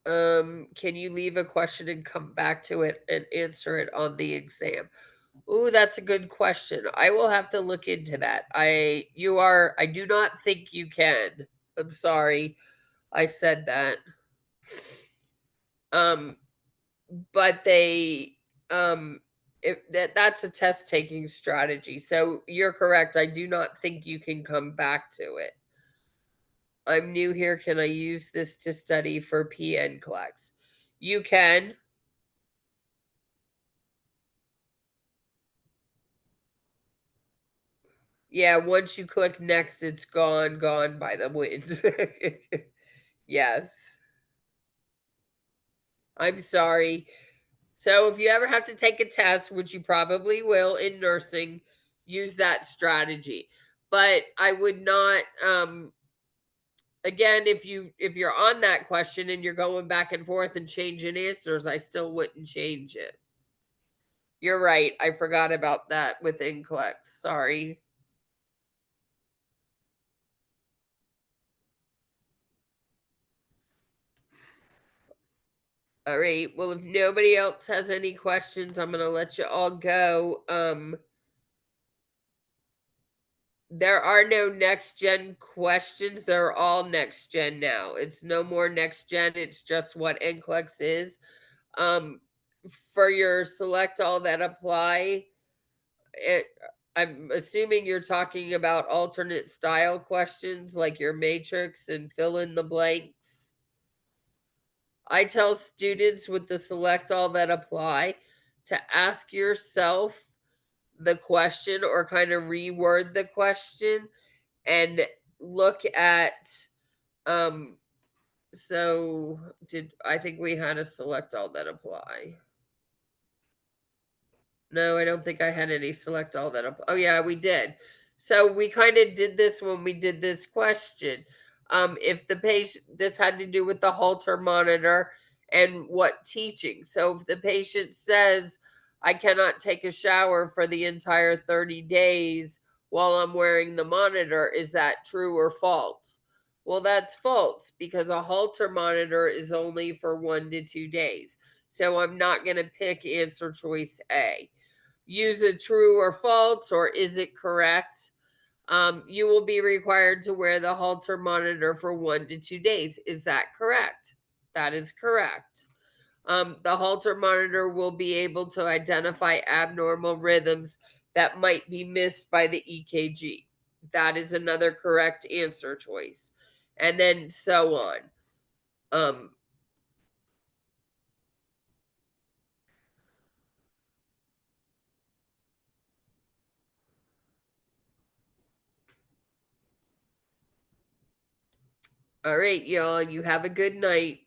Can you leave a question and come back to it and answer it on the exam? Ooh, that's a good question. I will have to look into that. I do not think you can. I'm sorry I said that. But they, that's a test taking strategy. So you're correct. I do not think you can come back to it. I'm new here. Can I use this to study for NCLEX? You can. Yeah, once you click next, it's gone by the wind. Yes. I'm sorry. So if you ever have to take a test, which you probably will in nursing, use that strategy. But I would not, again, if you're on that question and you're going back and forth and changing answers, I still wouldn't change it. You're right. I forgot about that with NCLEX. Sorry. All right. Well, if nobody else has any questions, I'm going to let you all go. There are no next gen questions. They're all next gen now. It's no more next gen. It's just what NCLEX is. For your select all that apply, I'm assuming you're talking about alternate style questions like your matrix and fill in the blanks. I tell students with the select all that apply to ask yourself the question or kind of reword the question and look at, so I think we had a select all that apply. No, I don't think I had any select all that apply. Oh yeah, we did. So we kind of did this when we did this question. If the patient, this had to do with the Holter monitor and what teaching. So if the patient says, I cannot take a shower for the entire 30 days while I'm wearing the monitor, is that true or false? Well, that's false, because a Holter monitor is only for 1 to 2 days. So I'm not going to pick answer choice A. Use a true or false, or is it correct? You will be required to wear the Holter monitor for 1 to 2 days. Is that correct? That is correct. The Holter monitor will be able to identify abnormal rhythms that might be missed by the EKG. That is another correct answer choice. And then so on. All right, y'all. You have a good night.